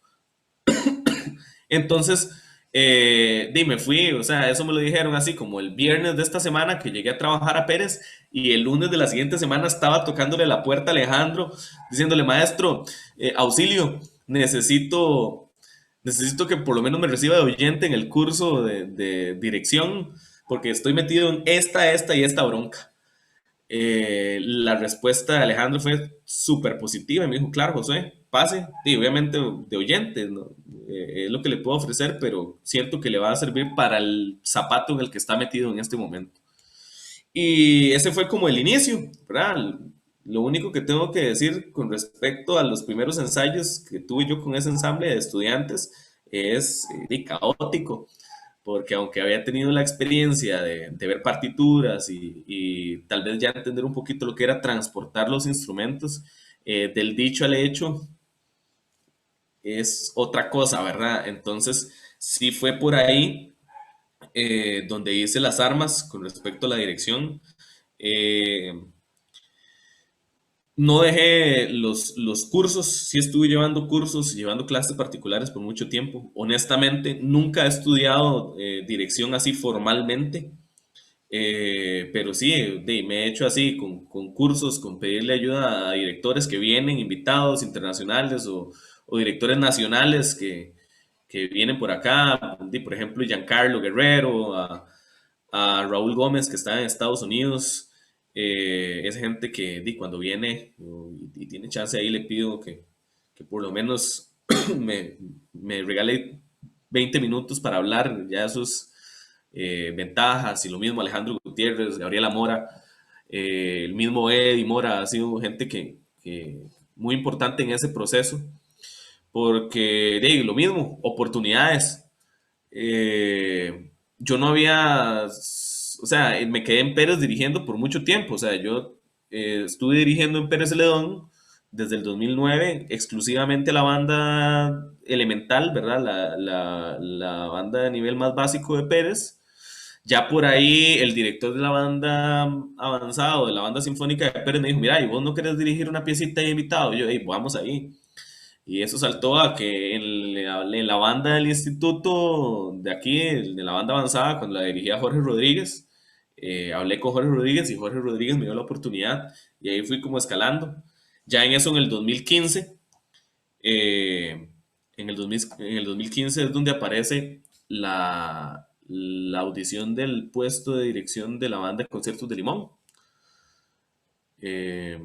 Entonces, me fui, o sea, eso me lo dijeron así como el viernes de esta semana que llegué a trabajar a Pérez y el lunes de la siguiente semana estaba tocándole la puerta a Alejandro, diciéndole, maestro, auxilio, necesito que por lo menos me reciba de oyente en el curso de dirección, porque estoy metido en esta y esta bronca. La respuesta de Alejandro fue súper positiva y me dijo, claro, José, pase, y obviamente de oyente, ¿no? Es lo que le puedo ofrecer, pero siento que le va a servir para el zapato en el que está metido en este momento. Y ese fue como el inicio, ¿verdad? Lo único que tengo que decir con respecto a los primeros ensayos que tuve yo con ese ensamble de estudiantes es caótico, porque aunque había tenido la experiencia de ver partituras y tal vez ya entender un poquito lo que era transportar los instrumentos, del dicho al hecho es otra cosa, ¿verdad? Entonces, sí fue por ahí donde hice las armas con respecto a la dirección. Eh, no dejé los cursos, sí estuve llevando cursos, llevando clases particulares por mucho tiempo. Honestamente, nunca he estudiado dirección así formalmente, pero sí, me he hecho así con cursos, con pedirle ayuda a directores que vienen, invitados internacionales o directores nacionales que vienen por acá, por ejemplo, Giancarlo Guerrero, a Raúl Gómez que está en Estados Unidos. Es gente que cuando viene y tiene chance ahí le pido que por lo menos me, me regale 20 minutos para hablar ya de sus ventajas y lo mismo Alejandro Gutiérrez, Gabriela Mora, el mismo Eddie Mora ha sido gente que muy importante en ese proceso porque lo mismo, oportunidades. Yo no había, o sea, me quedé en Pérez dirigiendo por mucho tiempo, o sea, yo estuve dirigiendo en Pérez Celedón desde el 2009 exclusivamente la banda elemental, ¿verdad? La banda de nivel más básico de Pérez. Ya por ahí el director de la banda avanzada o de la banda sinfónica de Pérez me dijo, mira, ¿y vos no querés dirigir una piecita de invitado? Y yo, vamos ahí. Y eso saltó a que en la banda del instituto de aquí, de la banda avanzada, cuando la dirigía Jorge Rodríguez, hablé con Jorge Rodríguez y Jorge Rodríguez me dio la oportunidad y ahí fui como escalando. Ya en eso, en el 2015, en el 2015 es donde aparece la audición del puesto de dirección de la banda de conciertos de Limón. Eh,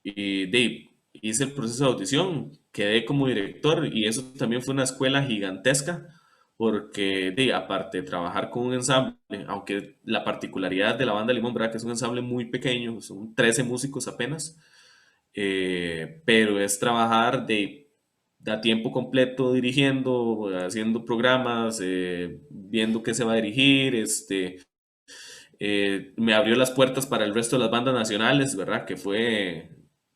y hice el proceso de audición, quedé como director y eso también fue una escuela gigantesca porque aparte de trabajar con un ensamble, aunque la particularidad de la banda Limón, ¿verdad? Que es un ensamble muy pequeño, son 13 músicos apenas, pero es trabajar de a tiempo completo dirigiendo, haciendo programas, viendo qué se va a dirigir, Me abrió las puertas para el resto de las bandas nacionales, ¿verdad? Que fue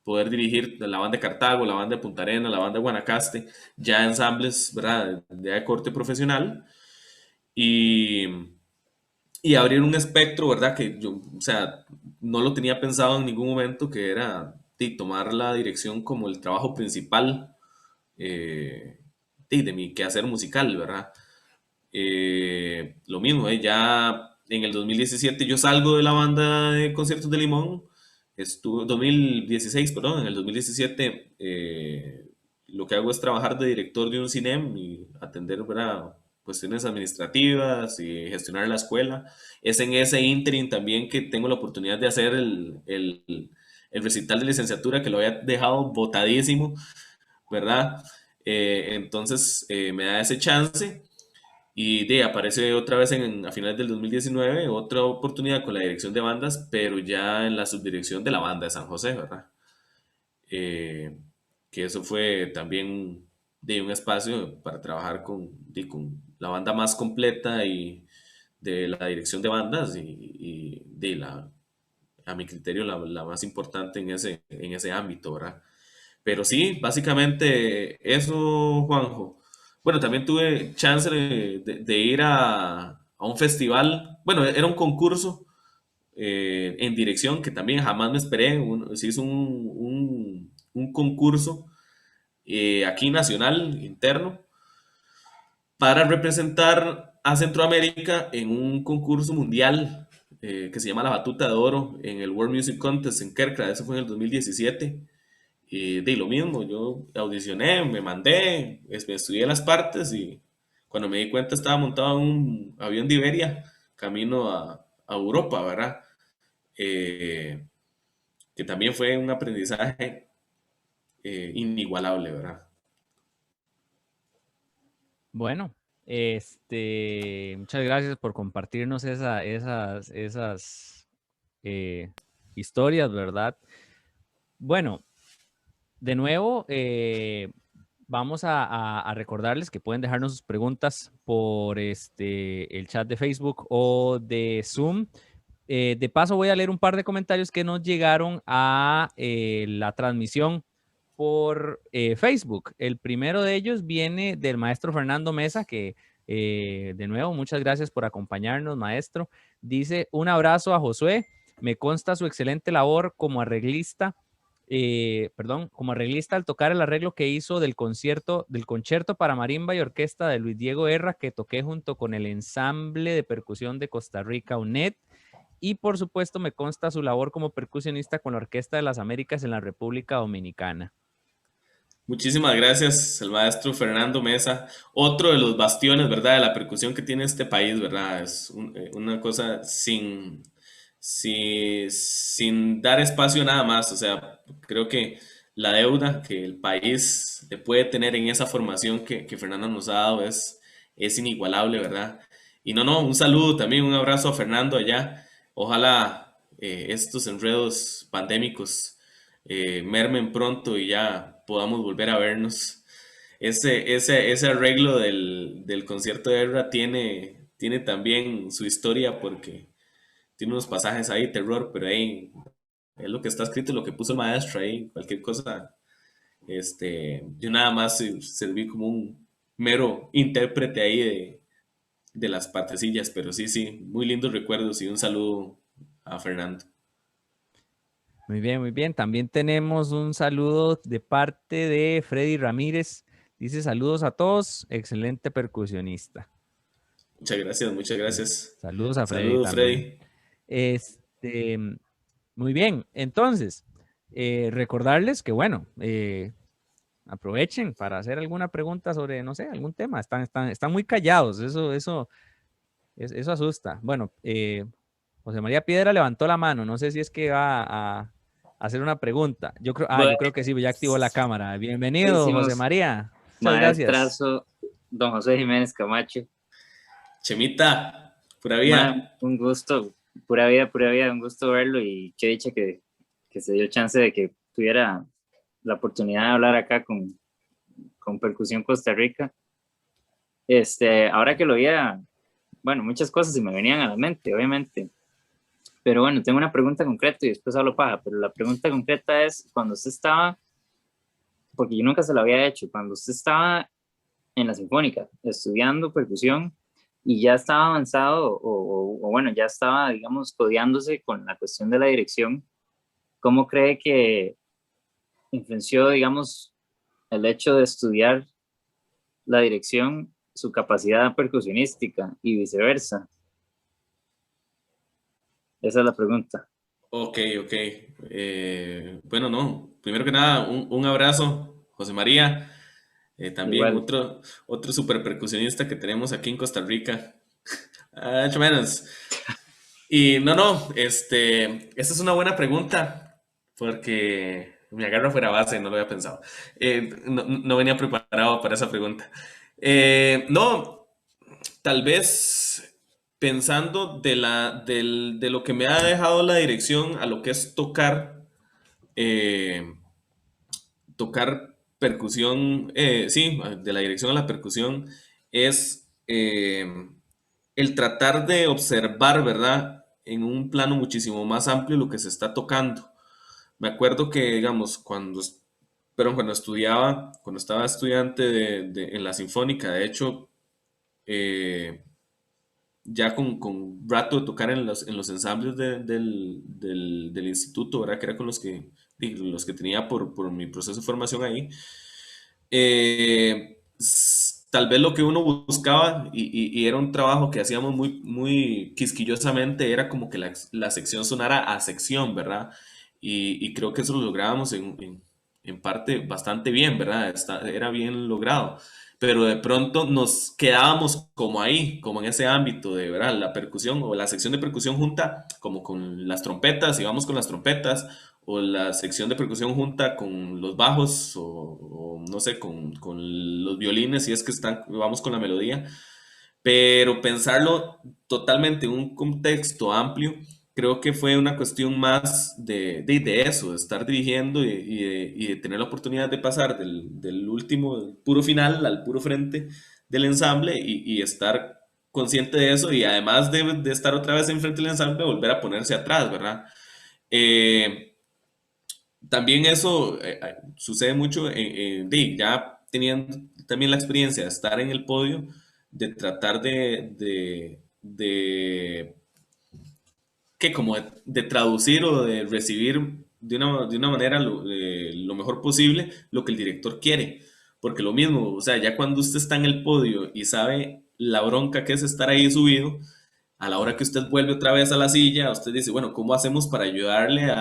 poder dirigir la banda de Cartago, la banda de Punta Arenas, la banda de Guanacaste, ya ensambles, ¿verdad? De corte profesional. Y, y abrir un espectro, ¿verdad? Que yo, o sea, no lo tenía pensado en ningún momento, que era tomar la dirección como el trabajo principal de mi quehacer musical, ¿verdad? Lo mismo, ya en el 2017 yo salgo de la banda de conciertos de Limón, 2016, perdón, en el 2017 lo que hago es trabajar de director de un cine y atender, ¿verdad? Cuestiones administrativas y gestionar la escuela. Es en ese interim también que tengo la oportunidad de hacer el recital de licenciatura que lo había dejado botadísimo, ¿verdad? Entonces me da ese chance y aparece otra vez a finales del 2019 otra oportunidad con la dirección de bandas, pero ya en la subdirección de la banda de San José, ¿verdad? Eh, que eso fue también de un espacio para trabajar con la banda más completa y de la dirección de bandas y de a mi criterio, la más importante en ese ámbito, ¿verdad? Pero sí, básicamente eso, Juanjo. Bueno, también tuve chance de ir a un festival. Bueno, era un concurso en dirección que también jamás me esperé. Se hizo un concurso aquí nacional, interno, para representar a Centroamérica en un concurso mundial que se llama La Batuta de Oro en el World Music Contest en Kerkrade. Eso fue en el 2017. Y de lo mismo, yo audicioné, me mandé, me estudié las partes y cuando me di cuenta estaba montado en un avión de Iberia camino a Europa, ¿verdad? Eh, que también fue un aprendizaje inigualable, ¿verdad? Bueno, muchas gracias por compartirnos esas eh, historias, ¿verdad? Bueno, de nuevo, vamos a recordarles que pueden dejarnos sus preguntas por el chat de Facebook o de Zoom. De paso, voy a leer un par de comentarios que nos llegaron a la transmisión por Facebook. El primero de ellos viene del maestro Fernando Mesa, que de nuevo, muchas gracias por acompañarnos, maestro. Dice, un abrazo a Josué. Me consta su excelente labor como arreglista, como arreglista al tocar el arreglo que hizo del concierto para marimba y orquesta de Luis Diego Herra, que toqué junto con el ensamble de percusión de Costa Rica, UNED. Y por supuesto me consta su labor como percusionista con la Orquesta de las Américas en la República Dominicana. Muchísimas gracias al maestro Fernando Mesa, otro de los bastiones, ¿verdad?, de la percusión que tiene este país, ¿verdad? Es una cosa sin dar espacio a nada más, o sea, creo que la deuda que el país le puede tener en esa formación que Fernando nos ha dado es inigualable, ¿verdad? Y no, un saludo también, un abrazo a Fernando allá. Ojalá estos enredos pandémicos mermen pronto y ya podamos volver a vernos. Ese arreglo del concierto de guerra tiene también su historia porque tiene unos pasajes ahí, terror, pero ahí es lo que está escrito, lo que puso el maestro ahí, cualquier cosa. Yo nada más serví como un mero intérprete ahí de las partecillas, pero sí, muy lindos recuerdos y un saludo a Fernando. Muy bien, muy bien. También tenemos un saludo de parte de Freddy Ramírez. Dice saludos a todos, excelente percusionista. Muchas gracias, muchas gracias. Saludos a Freddy Saludos, también. Freddy. Este, muy bien, entonces, recordarles que, bueno, aprovechen para hacer alguna pregunta sobre, no sé, algún tema. Están muy callados, eso asusta. Bueno, José María Piedra levantó la mano, no sé si es que va a hacer una pregunta. Bueno, Yo creo que sí, ya activó la cámara. Bienvenido, José hicimos María. Muchas gracias. maestrazo don José Jiménez Camacho. Chemita, pura Ma, vida. un gusto, pura vida, un gusto verlo y qué dicha que se dio chance de que tuviera la oportunidad de hablar acá con Percusión Costa Rica. Ahora que lo oía, bueno, muchas cosas se me venían a la mente, obviamente. Pero bueno, tengo una pregunta concreta y después hablo paja, pero la pregunta concreta es, cuando usted estaba, porque yo nunca se lo había hecho, cuando usted estaba en la Sinfónica estudiando percusión y ya estaba avanzado o bueno, ya estaba, digamos, codeándose con la cuestión de la dirección, ¿cómo cree que influenció, digamos, el hecho de estudiar la dirección, su capacidad percusionística y viceversa? Esa es la pregunta. Ok, ok. Bueno, no. Primero que nada, un abrazo, José María. También Igual, otro super percusionista que tenemos aquí en Costa Rica. Ah, hecho menos. Y no, esta es una buena pregunta porque me agarro fuera base, no lo había pensado. No venía preparado para esa pregunta. No, tal vez pensando de lo que me ha dejado la dirección a lo que es eh, tocar percusión, sí, de la dirección a la percusión, es el tratar de observar, ¿verdad? En un plano muchísimo más amplio lo que se está tocando. Me acuerdo que, digamos, cuando estudiaba, cuando estaba estudiante en la Sinfónica, de hecho, eh, ya con rato de tocar en los ensambles del instituto, ¿verdad? Que era con los que tenía por mi proceso de formación ahí. Tal vez lo que uno buscaba, y era un trabajo que hacíamos muy quisquillosamente, era como que la sección sonara a sección, ¿verdad? Y creo que eso lo lográbamos en parte bastante bien, ¿verdad? Era bien logrado, pero de pronto nos quedábamos como ahí, como en ese ámbito de, ¿verdad? La percusión o la sección de percusión junta como con las trompetas, y vamos con las trompetas, o la sección de percusión junta con los bajos, o no sé, con los violines, si es que vamos con la melodía, pero pensarlo totalmente en un contexto amplio, creo que fue una cuestión más de eso, de estar dirigiendo y de tener la oportunidad de pasar del último, del puro final al puro frente del ensamble y estar consciente de eso y además de estar otra vez enfrente del ensamble, volver a ponerse atrás, ¿verdad? Eh, También eso sucede mucho ya teniendo también la experiencia de estar en el podio, de tratar que como de traducir o de recibir de una manera lo mejor posible lo que el director quiere. Porque lo mismo, o sea, ya cuando usted está en el podio y sabe la bronca que es estar ahí subido, a la hora que usted vuelve otra vez a la silla, usted dice, bueno, ¿cómo hacemos para ayudarle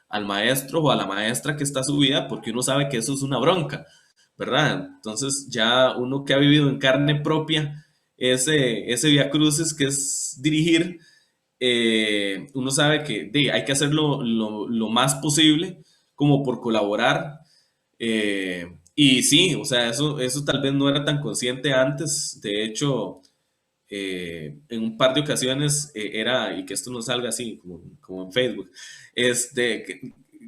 al maestro o a la maestra que está subida? Porque uno sabe que eso es una bronca, ¿verdad? Entonces ya uno que ha vivido en carne propia ese viacrucis que es dirigir, uno sabe que hay que hacerlo lo más posible como por colaborar. Y sí, o sea, eso tal vez no era tan consciente antes. De hecho, en un par de ocasiones y que esto no salga así como en Facebook,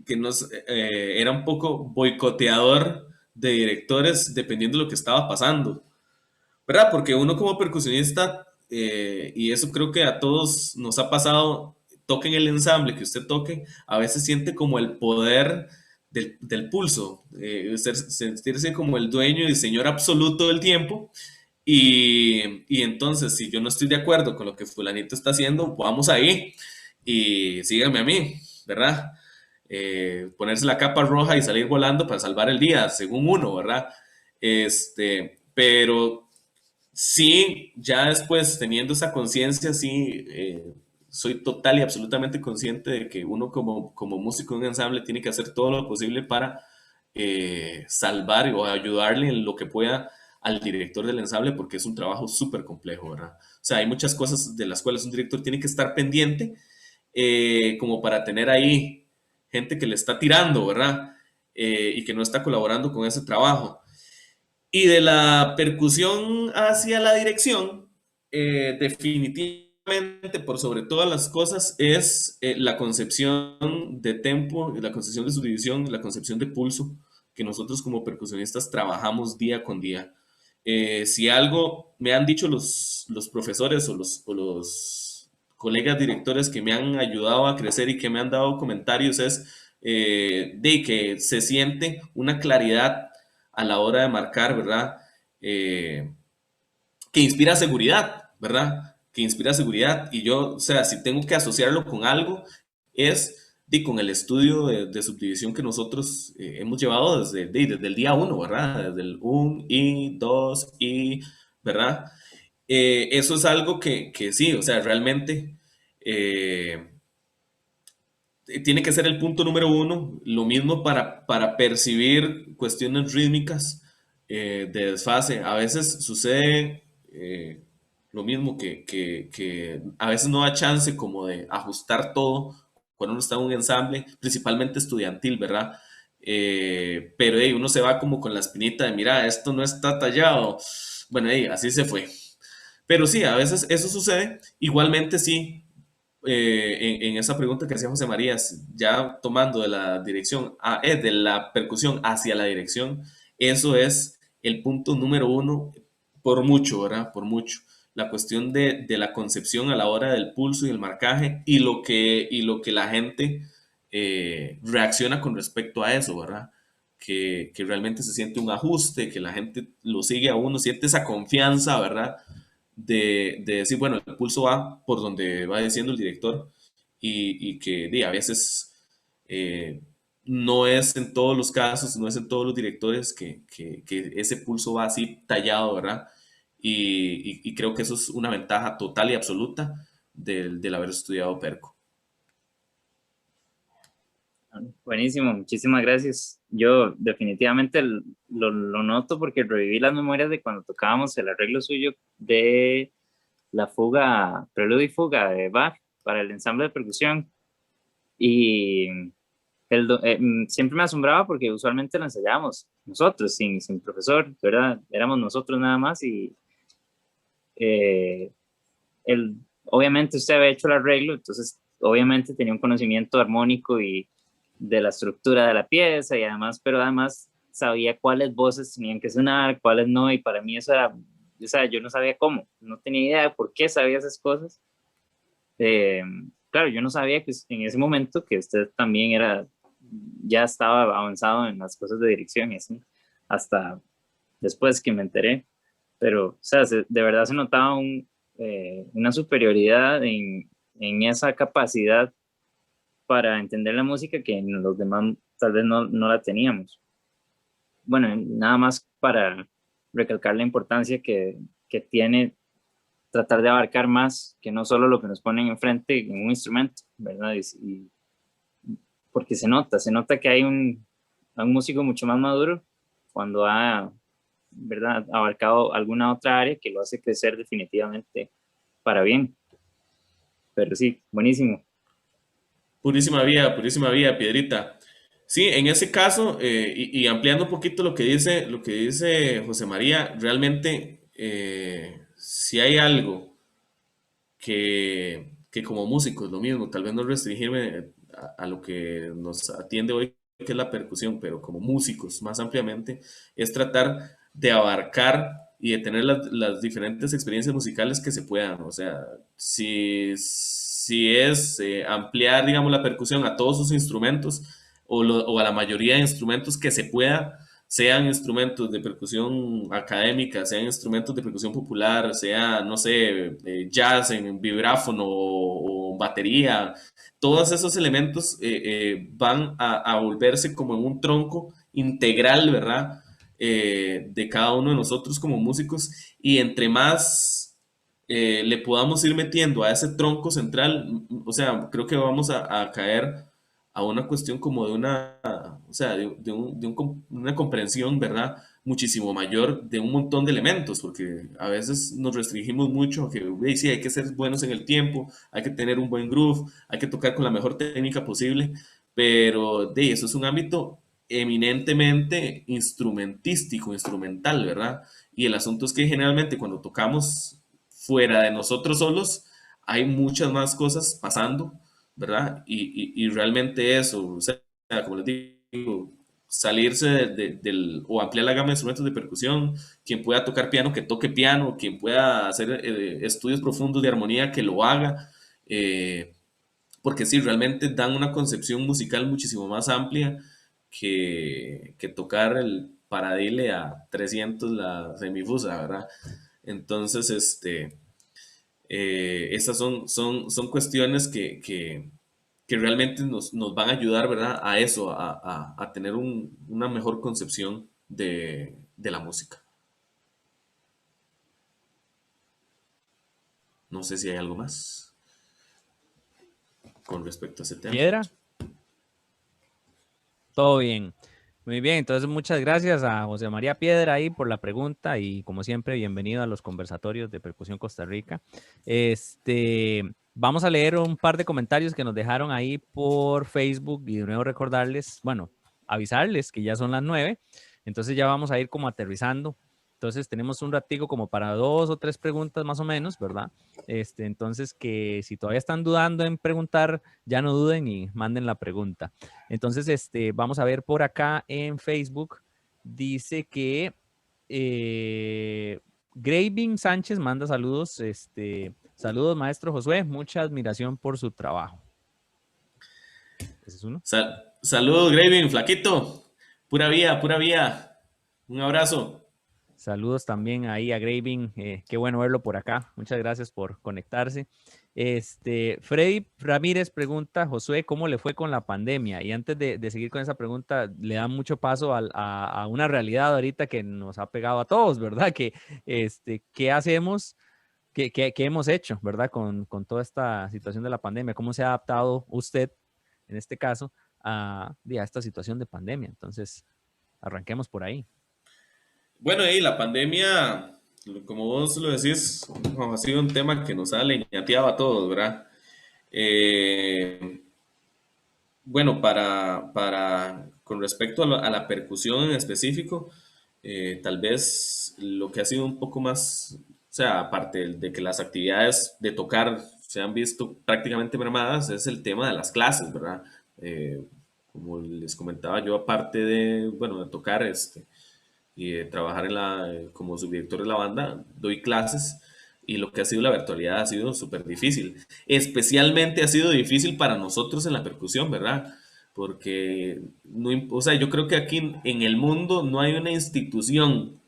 que era un poco boicoteador de directores dependiendo de lo que estaba pasando, ¿verdad? Porque uno como percusionista, y eso creo que a todos nos ha pasado, toquen el ensamble que usted toque, a veces siente como el poder del pulso, sentirse como el dueño y señor absoluto del tiempo. Y entonces, si yo no estoy de acuerdo con lo que fulanito está haciendo, vamos ahí y síganme a mí, ¿verdad? Ponerse la capa roja y salir volando para salvar el día, según uno, ¿verdad? Pero sí, ya después teniendo esa conciencia, sí, soy total y absolutamente consciente de que uno como músico de un ensamble tiene que hacer todo lo posible para salvar o ayudarle en lo que pueda al director del ensamble, porque es un trabajo súper complejo, ¿verdad? O sea, hay muchas cosas de las cuales un director tiene que estar pendiente, como para tener ahí gente que le está tirando, ¿verdad? Y que no está colaborando con ese trabajo. Y de la percusión hacia la dirección, definitivamente, por sobre todas las cosas, es la concepción de tempo, la concepción de subdivisión, la concepción de pulso, que nosotros como percusionistas trabajamos día con día. Si algo me han dicho los profesores o los colegas directores que me han ayudado a crecer y que me han dado comentarios es de que se siente una claridad a la hora de marcar, ¿verdad? Que inspira seguridad, ¿verdad? Que inspira seguridad. Y yo, o sea, si tengo que asociarlo con algo, es con el estudio de subdivisión que nosotros hemos llevado desde el día uno, ¿verdad? Desde el 1 y 2 y, ¿verdad? Eso es algo que sí, o sea, realmente eh, tiene que ser el punto número uno. Lo mismo para percibir cuestiones rítmicas de desfase. A veces sucede lo mismo que a veces no da chance como de ajustar todo cuando uno está en un ensamble, principalmente estudiantil, ¿verdad? Pero uno se va como con la espinita de, mira, esto no está tallado. Bueno, así se fue. Pero sí, a veces eso sucede. Igualmente sí, en esa pregunta que hacía José María, ya tomando de la dirección, de la percusión hacia la dirección, eso es el punto número uno por mucho, ¿verdad? Por mucho. La cuestión de la concepción a la hora del pulso y el marcaje y lo que la gente reacciona con respecto a eso, ¿verdad? Que realmente se siente un ajuste, que la gente lo sigue a uno, siente esa confianza, ¿verdad? De decir, bueno, el pulso va por donde va diciendo el director y que a veces eh, no es en todos los casos, no es en todos los directores que ese pulso va así tallado, ¿verdad? Y creo que eso es una ventaja total y absoluta del haber estudiado perco. Buenísimo, muchísimas gracias. Yo definitivamente lo noto porque reviví las memorias de cuando tocábamos el arreglo suyo de la fuga, preludio y fuga de Bach para el ensamble de percusión. Y siempre me asombraba porque usualmente lo ensayábamos nosotros, sin profesor, ¿verdad? Éramos nosotros nada más y eh, obviamente usted había hecho el arreglo, entonces obviamente tenía un conocimiento armónico y de la estructura de la pieza y además, pero además sabía cuáles voces tenían que sonar, cuáles no, y para mí eso era, o sea, yo no sabía cómo, no tenía idea de por qué sabía esas cosas. Claro, yo no sabía que en ese momento que usted también ya estaba avanzado en las cosas de dirección y así, hasta después que me enteré, pero, o sea, de verdad se notaba una superioridad en esa capacidad para entender la música que en los demás tal vez no la teníamos. Bueno, nada más para recalcar la importancia que tiene tratar de abarcar más que no solo lo que nos ponen enfrente en un instrumento, ¿verdad? Porque se nota que hay un músico mucho más maduro cuando ha, ¿verdad?, abarcado alguna otra área que lo hace crecer definitivamente para bien. Pero sí, buenísimo. Purísima vía, Piedrita. Sí, en ese caso, y ampliando un poquito lo que dice José María, realmente, si hay algo que como músicos, lo mismo, tal vez no restringirme a lo que nos atiende hoy, que es la percusión, pero como músicos más ampliamente, es tratar de abarcar y de tener las diferentes experiencias musicales que se puedan. O sea, si es ampliar, digamos, la percusión a todos sus instrumentos o a la mayoría de instrumentos que se pueda, sean instrumentos de percusión académica, sean instrumentos de percusión popular, sea, no sé, jazz en vibráfono o batería, todos esos elementos van a volverse como en un tronco integral, ¿verdad? De cada uno de nosotros como músicos y entre más le podamos ir metiendo a ese tronco central, o sea, creo que vamos a caer a una cuestión como de una, o sea, una comprensión, ¿verdad? Muchísimo mayor de un montón de elementos, porque a veces nos restringimos mucho a que, sí, hay que ser buenos en el tiempo, hay que tener un buen groove, hay que tocar con la mejor técnica posible, pero eso es un ámbito eminentemente instrumentístico, instrumental, ¿verdad? Y el asunto es que generalmente cuando tocamos fuera de nosotros solos, hay muchas más cosas pasando, ¿verdad? Y realmente eso, o sea, como les digo, salirse o ampliar la gama de instrumentos de percusión, quien pueda tocar piano, que toque piano, quien pueda hacer estudios profundos de armonía, que lo haga, porque sí, realmente dan una concepción musical muchísimo más amplia que tocar el paradile a 300 la semifusa, ¿verdad? Entonces, estas son cuestiones que realmente nos van a ayudar, ¿verdad? A eso, a tener una mejor concepción de la música. No sé si hay algo más con respecto a ese tema. Piedra, todo bien. Muy bien, entonces muchas gracias a José María Piedra ahí por la pregunta y como siempre, bienvenido a los conversatorios de Percusión Costa Rica. Vamos a leer un par de comentarios que nos dejaron ahí por Facebook y de nuevo recordarles, bueno, avisarles que ya son las 9, entonces ya vamos a ir como aterrizando. Entonces tenemos un ratico como para 2 o 3 preguntas más o menos, ¿verdad? Entonces que si todavía están dudando en preguntar, ya no duden y manden la pregunta. Entonces, vamos a ver por acá en Facebook. Dice que Graving Sánchez manda saludos. Saludos, maestro Josué. Mucha admiración por su trabajo. Ese es uno. Saludos, Graving, flaquito. Pura vida, pura vida. Un abrazo. Saludos también ahí a Graving. Qué bueno verlo por acá. Muchas gracias por conectarse. Freddy Ramírez pregunta, Josué, ¿cómo le fue con la pandemia? Y antes de seguir con esa pregunta, le da mucho paso a una realidad ahorita que nos ha pegado a todos, ¿verdad? ¿Qué hacemos? ¿Qué hemos hecho, ¿verdad? Con toda esta situación de la pandemia. ¿Cómo se ha adaptado usted, en este caso, a esta situación de pandemia? Entonces, arranquemos por ahí. Bueno, y la pandemia, como vos lo decís, ha sido un tema que nos ha leñateado a todos, ¿verdad? Eh, bueno, con respecto a la percusión en específico, tal vez lo que ha sido un poco más, o sea, aparte de que las actividades de tocar se han visto prácticamente mermadas, es el tema de las clases, ¿verdad? Como les comentaba yo, aparte de, bueno, de tocar y de trabajar como subdirector de la banda, doy clases y lo que ha sido la virtualidad ha sido súper difícil. Especialmente ha sido difícil para nosotros en la percusión, ¿verdad? Porque, no, o sea, yo creo que aquí en el mundo no hay una institución,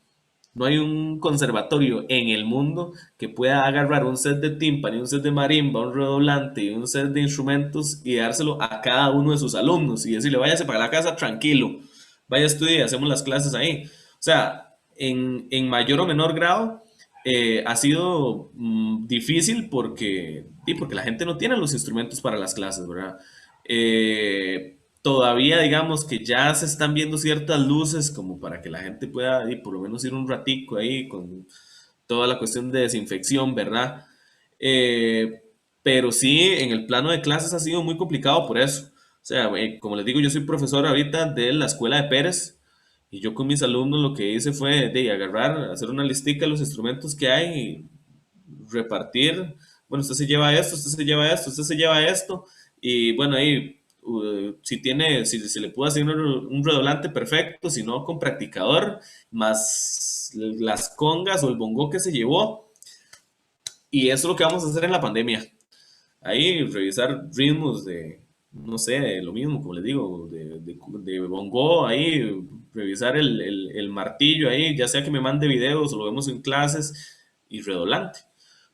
no hay un conservatorio en el mundo que pueda agarrar un set de tímpano, un set de marimba, un redoblante y un set de instrumentos y dárselo a cada uno de sus alumnos y decirle, váyase para la casa tranquilo, vaya a estudiar, hacemos las clases ahí. O sea, en mayor o menor grado ha sido difícil porque la gente no tiene los instrumentos para las clases, ¿verdad? Todavía digamos que ya se están viendo ciertas luces como para que la gente pueda por lo menos ir un ratico ahí con toda la cuestión de desinfección, ¿verdad? Eh, pero sí, en el plano de clases ha sido muy complicado por eso. O sea, como les digo, yo soy profesor ahorita de la escuela de Pérez y yo con mis alumnos lo que hice fue de agarrar, hacer una listica de los instrumentos que hay y repartir. Bueno, usted se lleva esto, usted se lleva esto, usted se lleva esto. Y bueno, ahí, si se le puede hacer un redoblante perfecto, si no, con practicador, más las congas o el bongo que se llevó. Y eso es lo que vamos a hacer en la pandemia. Ahí revisar ritmos no sé, de lo mismo, como les digo, de bongo, ahí revisar el martillo ahí, ya sea que me mande videos o lo vemos en clases y redoblante.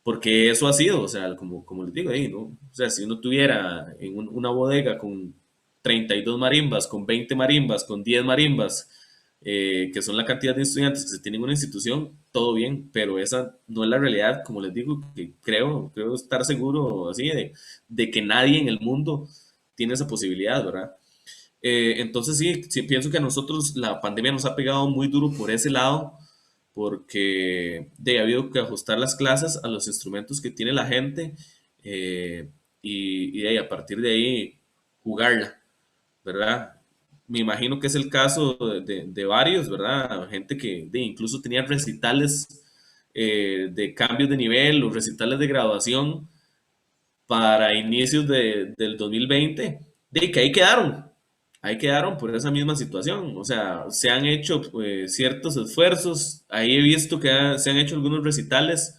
Porque eso ha sido, o sea, como les digo ahí, ¿no? O sea, si uno tuviera en una bodega con 32 marimbas, con 20 marimbas, con 10 marimbas, que son la cantidad de estudiantes que se tienen en una institución, todo bien, pero esa no es la realidad, como les digo, que creo estar seguro así de que nadie en el mundo tiene esa posibilidad, ¿verdad? Entonces sí, pienso que a nosotros la pandemia nos ha pegado muy duro por ese lado, porque ha habido que ajustar las clases a los instrumentos que tiene la gente y a partir de ahí jugarla, ¿verdad? Me imagino que es el caso de varios, ¿verdad? Gente que incluso tenía recitales de cambios de nivel o recitales de graduación para inicios del 2020, que ahí quedaron por esa misma situación. O sea, se han hecho ciertos esfuerzos, ahí he visto que se han hecho algunos recitales,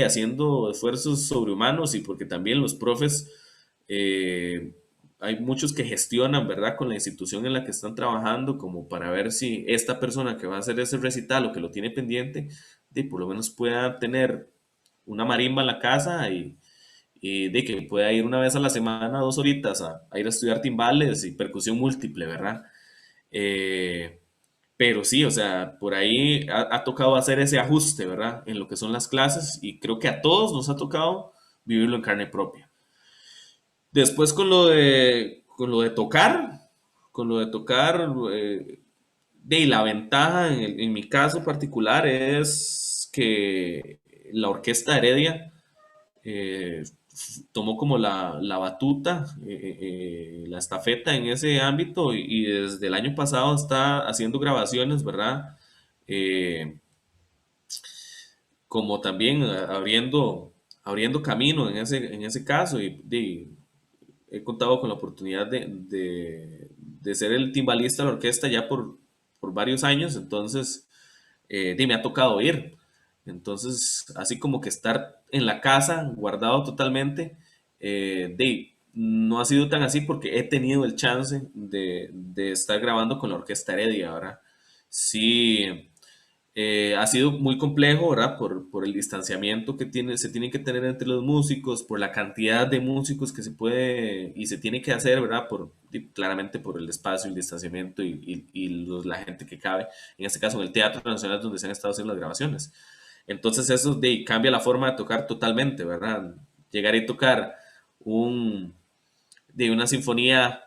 haciendo esfuerzos sobrehumanos y porque también los profes, eh, hay muchos que gestionan, ¿verdad?, con la institución en la que están trabajando, como para ver si esta persona que va a hacer ese recital o que lo tiene pendiente, por lo menos pueda tener una marimba en la casa y de que pueda ir una vez a la semana, 2 horitas, a ir a estudiar timbales y percusión múltiple, ¿verdad? Eh, pero sí, o sea, por ahí ha tocado hacer ese ajuste, ¿verdad? En lo que son las clases y creo que a todos nos ha tocado vivirlo en carne propia. Después con lo de tocar, con lo de tocar, la ventaja en mi caso particular es que la Orquesta Heredia eh, tomó como la batuta, la estafeta en ese ámbito y desde el año pasado está haciendo grabaciones, ¿verdad? Eh, Como también abriendo camino en ese caso y he contado con la oportunidad de ser el timbalista de la orquesta ya por varios años, entonces me ha tocado ir. Entonces, así como que estar en la casa, guardado totalmente, no ha sido tan así porque he tenido el chance de estar grabando con la Orquesta Heredia, ¿verdad? Sí, ha sido muy complejo, ¿verdad? Por el distanciamiento se tiene que tener entre los músicos, por la cantidad de músicos que se puede y se tiene que hacer, ¿verdad? Claramente por el espacio, el distanciamiento la gente que cabe. En este caso, en el Teatro Nacional donde se han estado haciendo las grabaciones. Entonces eso cambia la forma de tocar totalmente, ¿verdad? Llegar y tocar un, una sinfonía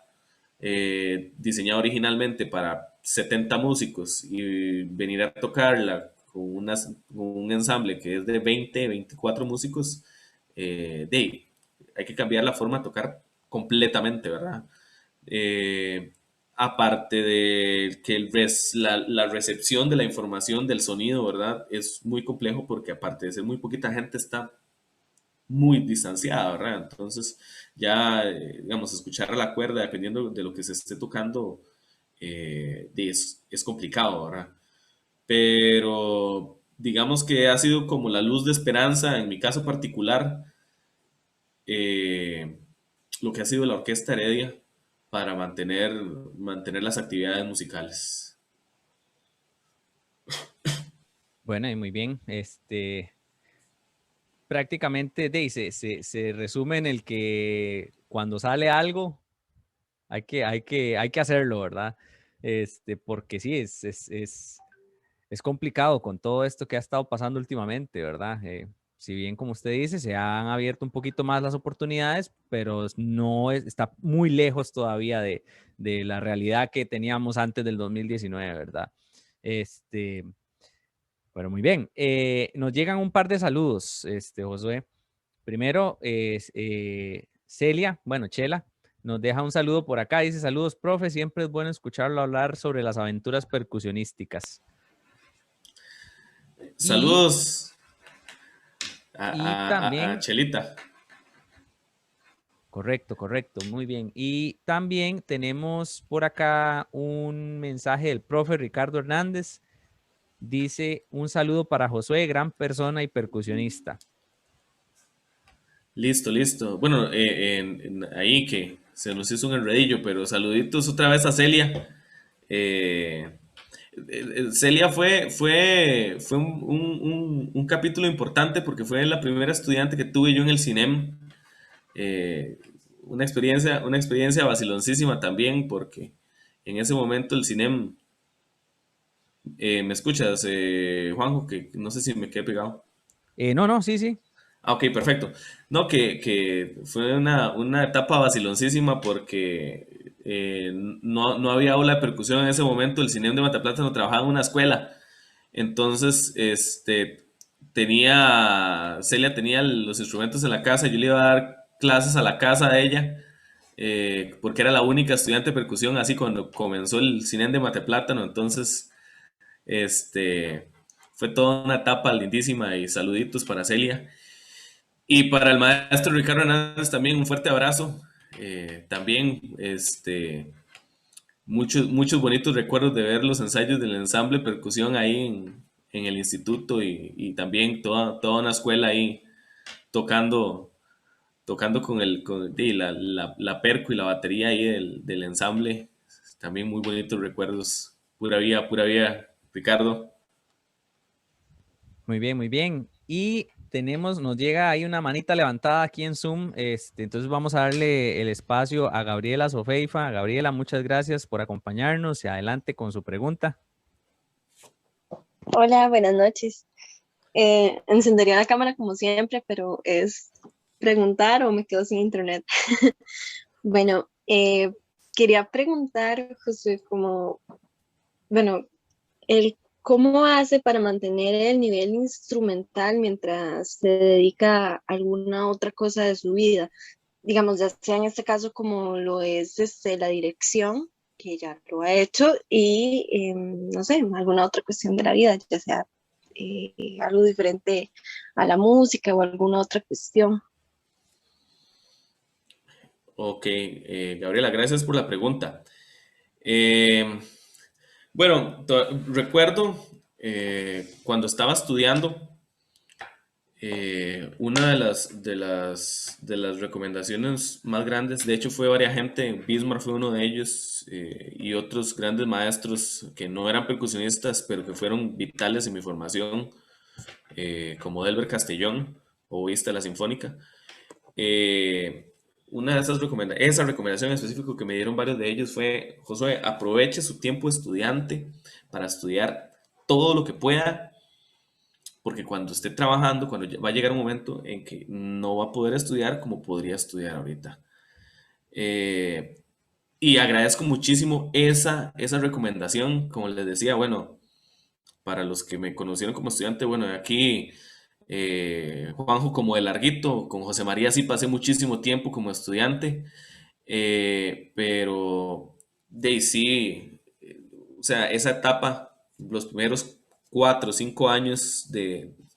diseñada originalmente para 70 músicos y venir a tocarla con un ensamble que es de 20, 24 músicos, hay que cambiar la forma de tocar completamente, ¿verdad? Eh, Aparte de que la recepción de la información del sonido, ¿verdad? Es muy complejo porque aparte de ser muy poquita gente está muy distanciada, ¿verdad? Entonces, ya, digamos, escuchar a la cuerda, dependiendo de lo que se esté tocando, es complicado, ¿verdad? Pero digamos que ha sido como la luz de esperanza, en mi caso particular, eh, lo que ha sido la Orquesta Heredia para mantener las actividades musicales. Bueno, y muy bien. Prácticamente se resume en el que cuando sale algo hay que hacerlo, ¿verdad? Porque sí, es complicado con todo esto que ha estado pasando últimamente, ¿verdad? Si bien, como usted dice, se han abierto un poquito más las oportunidades, pero está muy lejos todavía de la realidad que teníamos antes del 2019, ¿verdad? Bueno, muy bien. Nos llegan un par de saludos, Josué. Primero, Celia, bueno, Chela, nos deja un saludo por acá. Dice, saludos, profe. Siempre es bueno escucharlo hablar sobre las aventuras percusionísticas. Y, Saludos y a también, Chelita. correcto, correcto, muy bien. Y también tenemos por acá un mensaje del profe Ricardo Hernández. Dice, un saludo para Josué, gran persona y percusionista. Listo, listo. Bueno, ahí que se nos hizo un enredillo, pero saluditos otra vez a Celia. Eh, Celia fue un capítulo importante porque fue la primera estudiante que tuve yo en el CINEM. Una experiencia vaciloncísima también porque en ese momento el CINEM, ¿me escuchas, Juanjo? Que no sé si me quedé pegado. No, no, sí, sí. Ah, ok, perfecto. No, que fue una etapa vaciloncísima porque no había aula de percusión en ese momento. El Cinem de Mataplata no trabajaba en una escuela. Entonces, Celia tenía los instrumentos en la casa. Yo le iba a dar clases a la casa de ella porque era la única estudiante de percusión así cuando comenzó el Cinem de Mateplátano. Entonces, fue toda una etapa lindísima y saluditos para Celia. Y para el maestro Ricardo Hernández también un fuerte abrazo. También muchos bonitos recuerdos de ver los ensayos del ensamble percusión ahí en el instituto y también toda una escuela ahí tocando, tocando con la perco y la batería ahí del ensamble. También muy bonitos recuerdos. Pura vida, Ricardo. Muy bien, muy bien. Y nos llega ahí una manita levantada aquí en Zoom. Entonces vamos a darle el espacio a Gabriela Sofeifa. Gabriela, muchas gracias por acompañarnos y adelante con su pregunta. Hola, buenas noches. Encendería la cámara como siempre, pero es preguntar o me quedo sin internet. Bueno, quería preguntar, José, como, bueno, ¿cómo hace para mantener el nivel instrumental mientras se dedica a alguna otra cosa de su vida? Digamos, ya sea en este caso como lo es la dirección, que ya lo ha hecho, y no sé, alguna otra cuestión de la vida, ya sea algo diferente a la música o alguna otra cuestión. Ok, Gabriela, gracias por la pregunta. Eh, bueno, recuerdo cuando estaba estudiando, una de las recomendaciones más grandes, de hecho fue varias gente, Bismarck fue uno de ellos, y otros grandes maestros que no eran percusionistas, pero que fueron vitales en mi formación, como Delber Castellón, oboísta de la Sinfónica. Eh, una de esa recomendación en específico que me dieron varios de ellos fue: Josué, aproveche su tiempo de estudiante para estudiar todo lo que pueda, porque cuando esté trabajando, va a llegar un momento en que no va a poder estudiar como podría estudiar ahorita. Eh, y agradezco muchísimo esa recomendación. Como les decía, bueno, para los que me conocieron como estudiante, bueno, aquí Juanjo como de larguito, con José María sí pasé muchísimo tiempo como estudiante, pero de ahí sí, o sea, esa etapa, los primeros 4 o 5 años,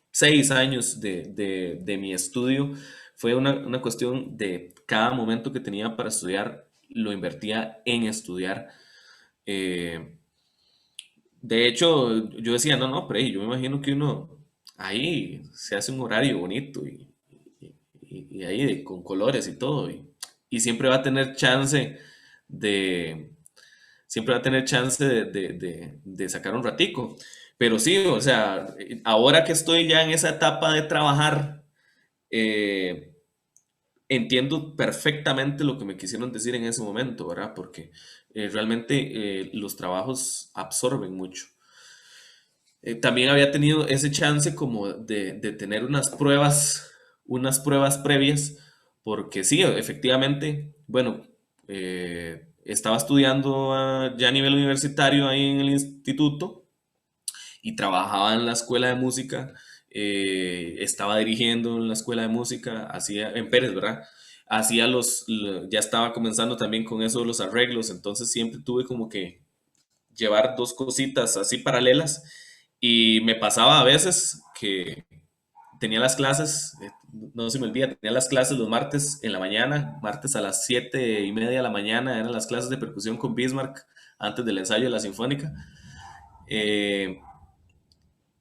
6 años de mi estudio, fue una cuestión de cada momento que tenía para estudiar, lo invertía en estudiar. Eh, de hecho, yo decía, no, no, pero yo me imagino que uno ahí se hace un horario bonito y ahí con colores y todo, y siempre va a tener chance de, siempre va a tener chance de sacar un ratico. Pero sí, o sea, ahora que estoy ya en esa etapa de trabajar, eh, entiendo perfectamente lo que me quisieron decir en ese momento, ¿verdad? Porque realmente los trabajos absorben mucho. También había tenido ese chance como de tener unas pruebas previas, porque sí, efectivamente, bueno, estaba estudiando ya a nivel universitario ahí en el instituto y trabajaba en la escuela de música, estaba dirigiendo en la escuela de música, hacía en Pérez, ¿verdad? Ya estaba comenzando también con eso de los arreglos, entonces siempre tuve como que llevar dos cositas así paralelas, y me pasaba a veces que tenía las clases, no se me olvida, tenía las clases los martes en la mañana, martes a las 7:30 de la mañana eran las clases de percusión con Bismarck antes del ensayo de la Sinfónica. Eh,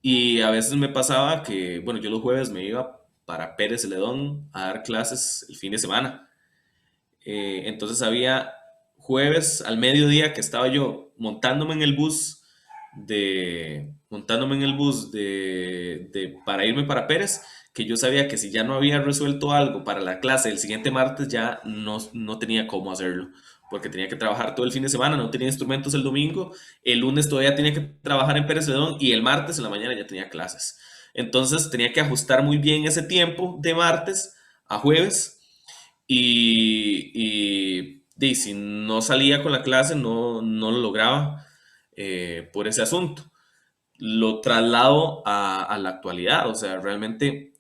y a veces me pasaba que, bueno, yo los jueves me iba para Pérez Celedón a dar clases el fin de semana. Entonces había jueves al mediodía que estaba yo para irme para Pérez, que yo sabía que si ya no había resuelto algo para la clase el siguiente martes ya no tenía cómo hacerlo, porque tenía que trabajar todo el fin de semana, no tenía instrumentos el domingo, el lunes todavía tenía que trabajar en Pérez Celedón y el martes en la mañana ya tenía clases. Entonces tenía que ajustar muy bien ese tiempo de martes a jueves, y si no salía con la clase, no lo lograba, por ese asunto. Lo traslado a la actualidad, o sea, realmente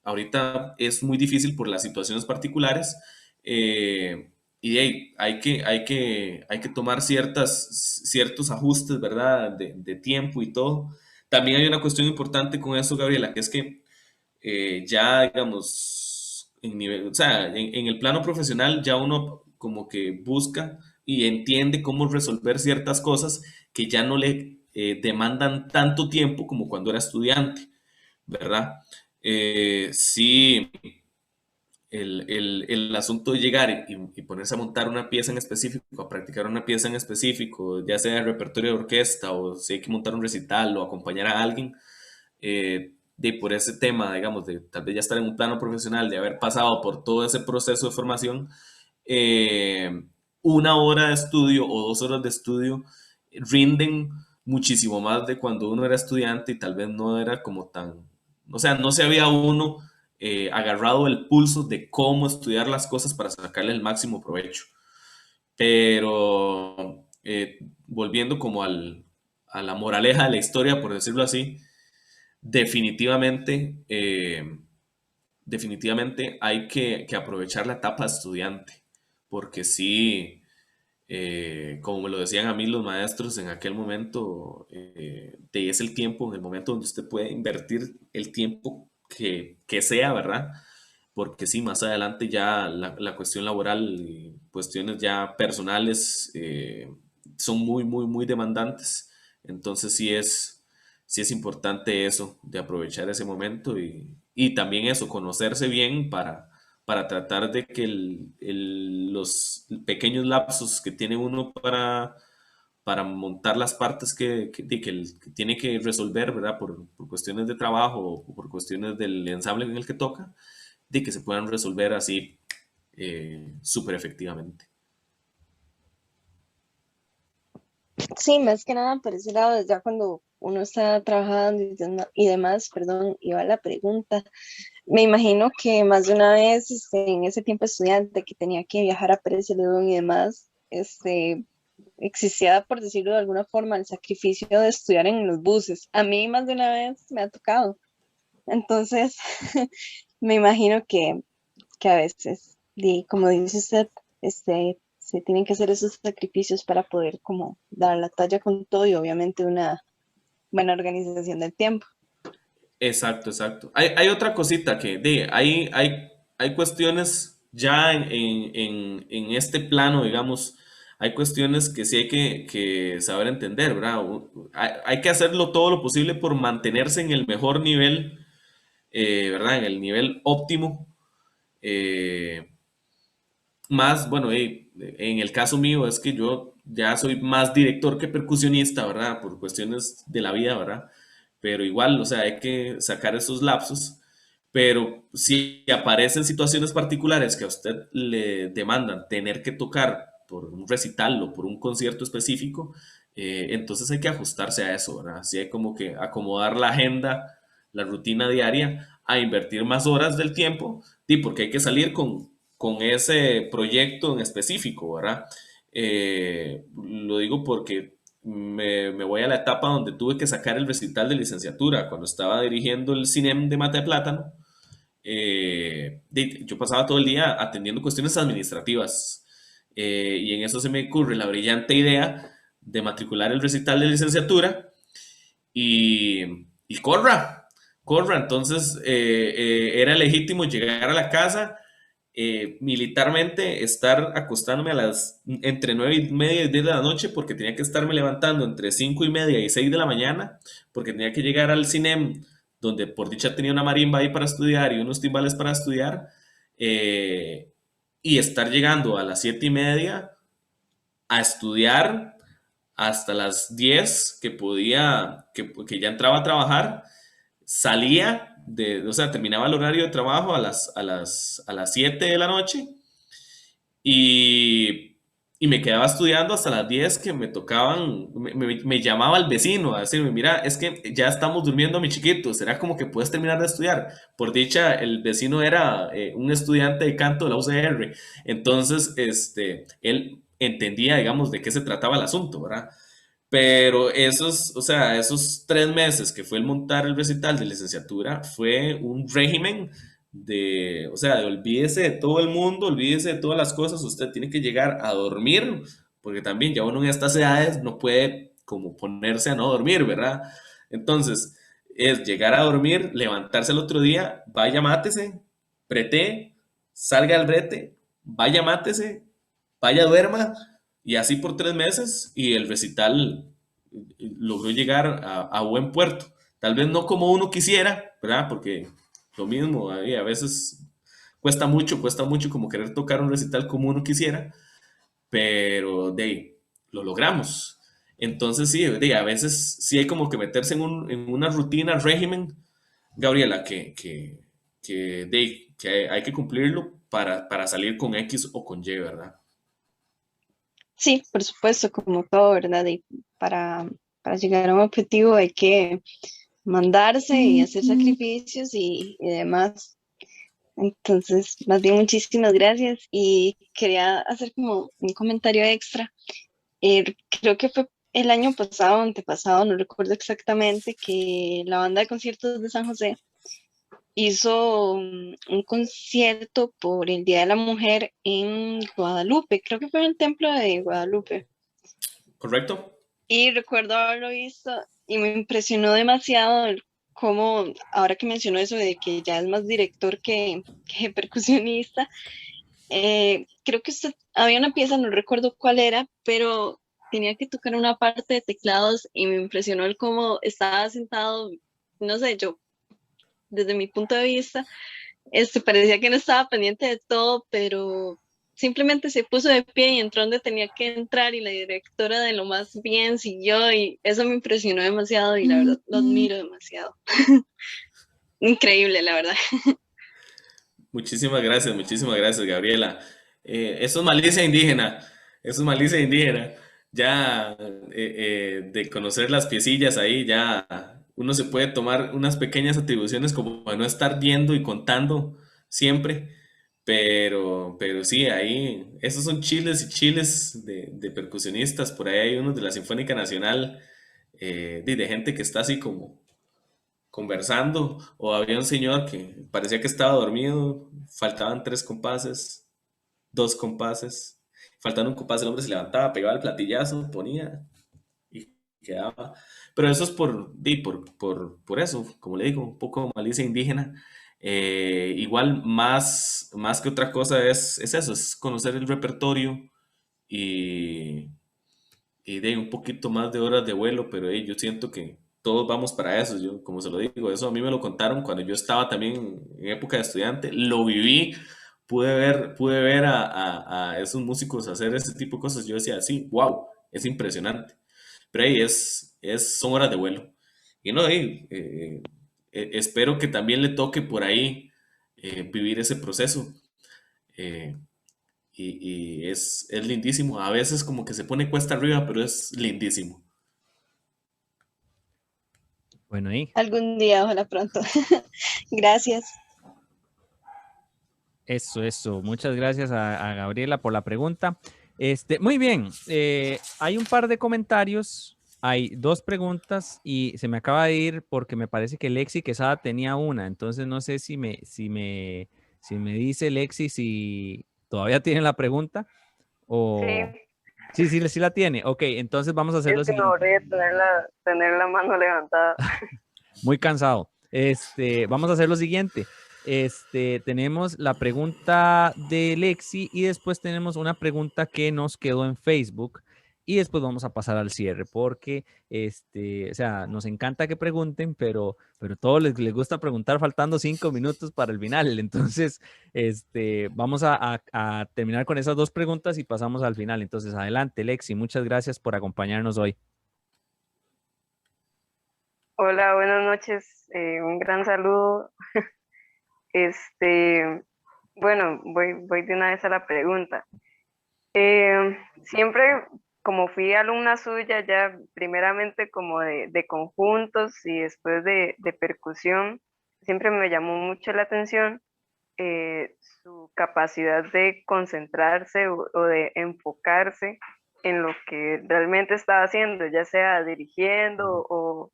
ahorita es muy difícil por las situaciones particulares, y hay que tomar ciertos ajustes, ¿verdad? De tiempo y todo. También hay una cuestión importante con eso, Gabriela, que es que ya, digamos, o sea, en el plano profesional ya uno como que busca y entiende cómo resolver ciertas cosas que ya no le demandan tanto tiempo como cuando era estudiante, ¿verdad? Sí, el asunto de llegar y ponerse a montar una pieza en específico, a practicar una pieza en específico, ya sea el repertorio de orquesta o si hay que montar un recital o acompañar a alguien, de por ese tema, digamos, de tal vez ya estar en un plano profesional, de haber pasado por todo ese proceso de formación, eh, 1 hora de estudio o 2 horas de estudio rinden muchísimo más de cuando uno era estudiante y tal vez no era como tan, o sea, no se había uno agarrado el pulso de cómo estudiar las cosas para sacarle el máximo provecho. Pero volviendo como a la moraleja de la historia, por decirlo así, definitivamente, definitivamente hay que aprovechar la etapa de estudiante, porque sí, como me lo decían a mí los maestros en aquel momento, es el tiempo, en el momento donde usted puede invertir el tiempo que sea, ¿verdad? Porque sí, más adelante ya la cuestión laboral y cuestiones ya personales son muy, muy, muy demandantes. Entonces sí es importante eso, de aprovechar ese momento y también eso, conocerse bien para tratar de que los pequeños lapsos que tiene uno para montar las partes que tiene que resolver, ¿verdad? Por cuestiones de trabajo o por cuestiones del ensamble en el que toca, de que se puedan resolver así súper efectivamente. Sí, más que nada por ese lado, ya cuando uno está trabajando y demás, perdón, iba la pregunta. Me imagino que más de una vez en ese tiempo estudiante que tenía que viajar a Pérez Celedón y demás, existía, por decirlo de alguna forma, el sacrificio de estudiar en los buses. A mí más de una vez me ha tocado. Entonces, me imagino que a veces, como dice usted, se tienen que hacer esos sacrificios para poder como dar la talla con todo y obviamente una buena organización del tiempo. Exacto, exacto. Hay otra cosita hay cuestiones ya en este plano, digamos, hay cuestiones que sí hay que saber entender, ¿verdad? Hay que hacerlo todo lo posible por mantenerse en el mejor nivel, ¿verdad? En el nivel óptimo. eh, Más, bueno, en el caso mío es que yo ya soy más director que percusionista, ¿verdad? Por cuestiones de la vida, ¿verdad? Pero igual, o sea, hay que sacar esos lapsos. Pero si aparecen situaciones particulares que a usted le demandan tener que tocar por un recital o por un concierto específico, entonces hay que ajustarse a eso, ¿verdad? Sí hay como que acomodar la agenda, la rutina diaria, a invertir más horas del tiempo, y porque hay que salir con ese proyecto en específico, ¿verdad? Lo digo porque me voy a la etapa donde tuve que sacar el recital de licenciatura, cuando estaba dirigiendo el CINEM de Mata de Plátano. Yo pasaba todo el día atendiendo cuestiones administrativas, y en eso se me ocurre la brillante idea de matricular el recital de licenciatura y, y corra. Entonces era legítimo llegar a la casa, militarmente estar acostándome a las entre 9:30 y 10 de la noche porque tenía que estarme levantando entre 5:30 y 6 de la mañana porque tenía que llegar al CINEM, donde por dicha tenía una marimba ahí para estudiar y unos timbales para estudiar, y estar llegando a las 7:30 a estudiar hasta las 10 que podía, que ya entraba a trabajar, salía o sea, terminaba el horario de trabajo a las 7 de la noche y, y me quedaba estudiando hasta las 10 que me tocaban, me llamaba el vecino a decirme, mira, es que ya estamos durmiendo mi chiquito, será como que puedes terminar de estudiar. Por dicha, el vecino era un estudiante de canto de la UCR, entonces él entendía, digamos, de qué se trataba el asunto, ¿verdad? Pero o sea, esos 3 meses que fue el montar el recital de licenciatura fue un régimen o sea, de olvídese de todo el mundo, olvídese de todas las cosas, usted tiene que llegar a dormir, porque también ya uno en estas edades no puede como ponerse a no dormir, ¿verdad? Entonces, es llegar a dormir, levantarse el otro día, vaya mátese, prete, salga al brete, vaya mátese, vaya duerma, y así por 3 meses, y el recital logró llegar a buen puerto. Tal vez no como uno quisiera, ¿verdad? Porque lo mismo, a veces cuesta mucho como querer tocar un recital como uno quisiera, pero de ahí, lo logramos. Entonces sí, de ahí, a veces sí hay como que meterse en una rutina, régimen, Gabriela, de ahí, que hay que cumplirlo para salir con X o con Y, ¿verdad? Sí, por supuesto, como todo, ¿verdad? Y para llegar a un objetivo hay que mandarse y hacer sacrificios y demás. Entonces, más bien, muchísimas gracias. Y quería hacer como un comentario extra. Creo que fue el año pasado, antepasado, no recuerdo exactamente, que la banda de conciertos de San José hizo un concierto por el Día de la Mujer en Guadalupe, creo que fue en el Templo de Guadalupe. ¿Correcto? Y recuerdo haberlo visto y me impresionó demasiado cómo, ahora que mencionó eso de que ya es más director que percusionista, creo que usted, había una pieza, no recuerdo cuál era, pero tenía que tocar una parte de teclados y me impresionó el cómo estaba sentado, no sé, yo, desde mi punto de vista, parecía que no estaba pendiente de todo, pero simplemente se puso de pie y entró donde tenía que entrar y la directora de lo más bien siguió y eso me impresionó demasiado y la verdad lo admiro demasiado. Increíble, la verdad. Muchísimas gracias, Gabriela. Eso es malicia indígena, eso es malicia indígena. Ya de conocer las piecillas ahí, ya uno se puede tomar unas pequeñas atribuciones como de no estar viendo y contando siempre, pero sí, ahí, esos son chiles y chiles de percusionistas. Por ahí hay unos de la Sinfónica Nacional, de gente que está así como conversando, o había un señor que parecía que estaba dormido, faltaban tres compases, dos compases, faltando un compás, el hombre se levantaba, pegaba el platillazo, ponía y quedaba. Pero eso es por eso, como le digo, un poco malicia indígena. Igual, más que otra cosa es eso, es conocer el repertorio y, y de un poquito más de horas de vuelo, pero yo siento que todos vamos para eso. Yo, como se lo digo, eso a mí me lo contaron cuando yo estaba también en época de estudiante, lo viví, pude ver a esos músicos hacer ese tipo de cosas. Yo decía, sí, wow, es impresionante. Pero ahí son horas de vuelo. Y no, espero que también le toque por ahí vivir ese proceso. Eh, y es lindísimo. A veces como que se pone cuesta arriba, pero es lindísimo. Bueno, ahí. Algún día, ojalá pronto. Gracias. Eso. Muchas gracias a Gabriela por la pregunta. Muy bien. Hay un par de comentarios. Hay dos preguntas y se me acaba de ir porque me parece que Lexi Quesada tenía una. Entonces no sé si me dice Lexi si todavía tiene la pregunta Sí, o... Sí, sí la tiene. Ok, entonces vamos a hacer lo es que me siguiente. aburrí de tener la mano levantada. Muy cansado. Vamos a hacer lo siguiente. Tenemos la pregunta de Lexi y después tenemos una pregunta que nos quedó en Facebook y después vamos a pasar al cierre porque, o sea, nos encanta que pregunten, pero todos les gusta preguntar faltando 5 minutos para el final. Entonces, vamos a terminar con esas dos preguntas y pasamos al final. Entonces, adelante, Lexi. Muchas gracias por acompañarnos hoy. Hola, buenas noches. Un gran saludo. Este, bueno, voy de una vez a la pregunta. Siempre, como fui alumna suya, ya primeramente como de conjuntos y después de percusión, siempre me llamó mucho la atención su capacidad de concentrarse o de enfocarse en lo que realmente estaba haciendo, ya sea dirigiendo o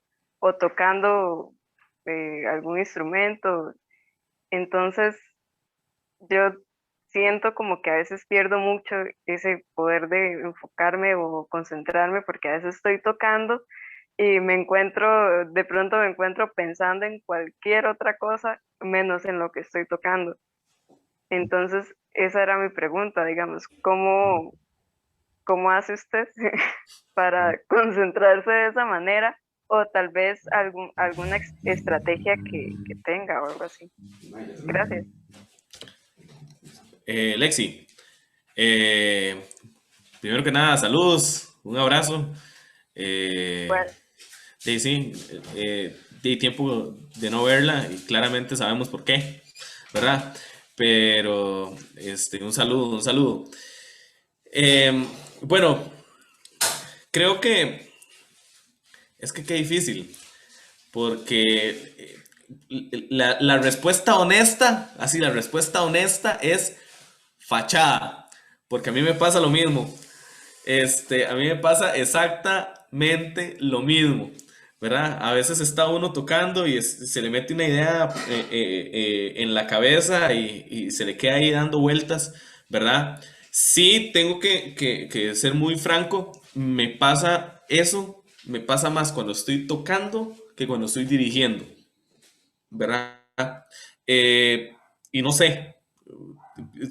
tocando algún instrumento. Entonces, yo siento como que a veces pierdo mucho ese poder de enfocarme o concentrarme porque a veces estoy tocando y de pronto me encuentro pensando en cualquier otra cosa menos en lo que estoy tocando. Entonces, esa era mi pregunta, digamos, cómo hace usted para concentrarse de esa manera, o tal vez alguna estrategia que tenga o algo así. Gracias. Lexi, primero que nada, saludos, un abrazo. Bueno, Sí, de tiempo de no verla y claramente sabemos por qué, ¿verdad? Pero un saludo, un saludo. Bueno, creo que es que qué difícil, porque la respuesta honesta, así, la respuesta honesta es fachada, porque a mí me pasa lo mismo. A mí me pasa exactamente lo mismo, ¿verdad? A veces está uno tocando y se le mete una idea en la cabeza y se le queda ahí dando vueltas, ¿verdad? Sí, tengo que ser muy franco, me pasa eso, me pasa más cuando estoy tocando que cuando estoy dirigiendo, ¿verdad? Eh, y no sé,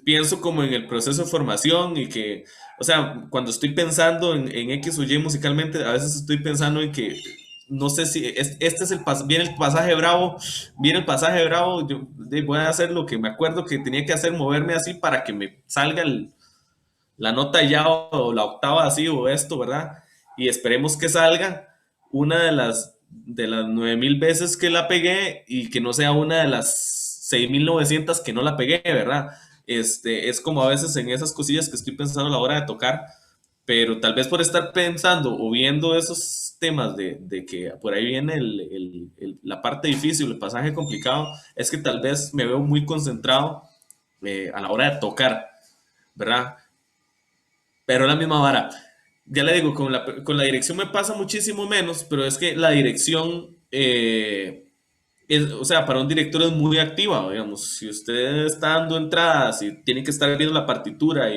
pienso como en el proceso de formación y que, o sea, cuando estoy pensando en X o Y musicalmente, a veces estoy pensando en que no sé si este es viene el pasaje bravo, viene el pasaje bravo, yo voy a hacer lo que me acuerdo que tenía que hacer, moverme así para que me salga la nota ya o la octava así o esto, ¿verdad? Y esperemos que salga una de las 9000 veces que la pegué y que no sea una de las 6900 que no la pegué, ¿verdad? Es como a veces en esas cosillas que estoy pensando a la hora de tocar, pero tal vez por estar pensando o viendo esos temas de que por ahí viene la parte difícil, el pasaje complicado, es que tal vez me veo muy concentrado a la hora de tocar, ¿verdad? Pero la misma vara. Ya le digo, con la dirección me pasa muchísimo menos, pero es que la dirección, o sea, para un director es muy activa, digamos. Si usted está dando entradas y tiene que estar viendo la partitura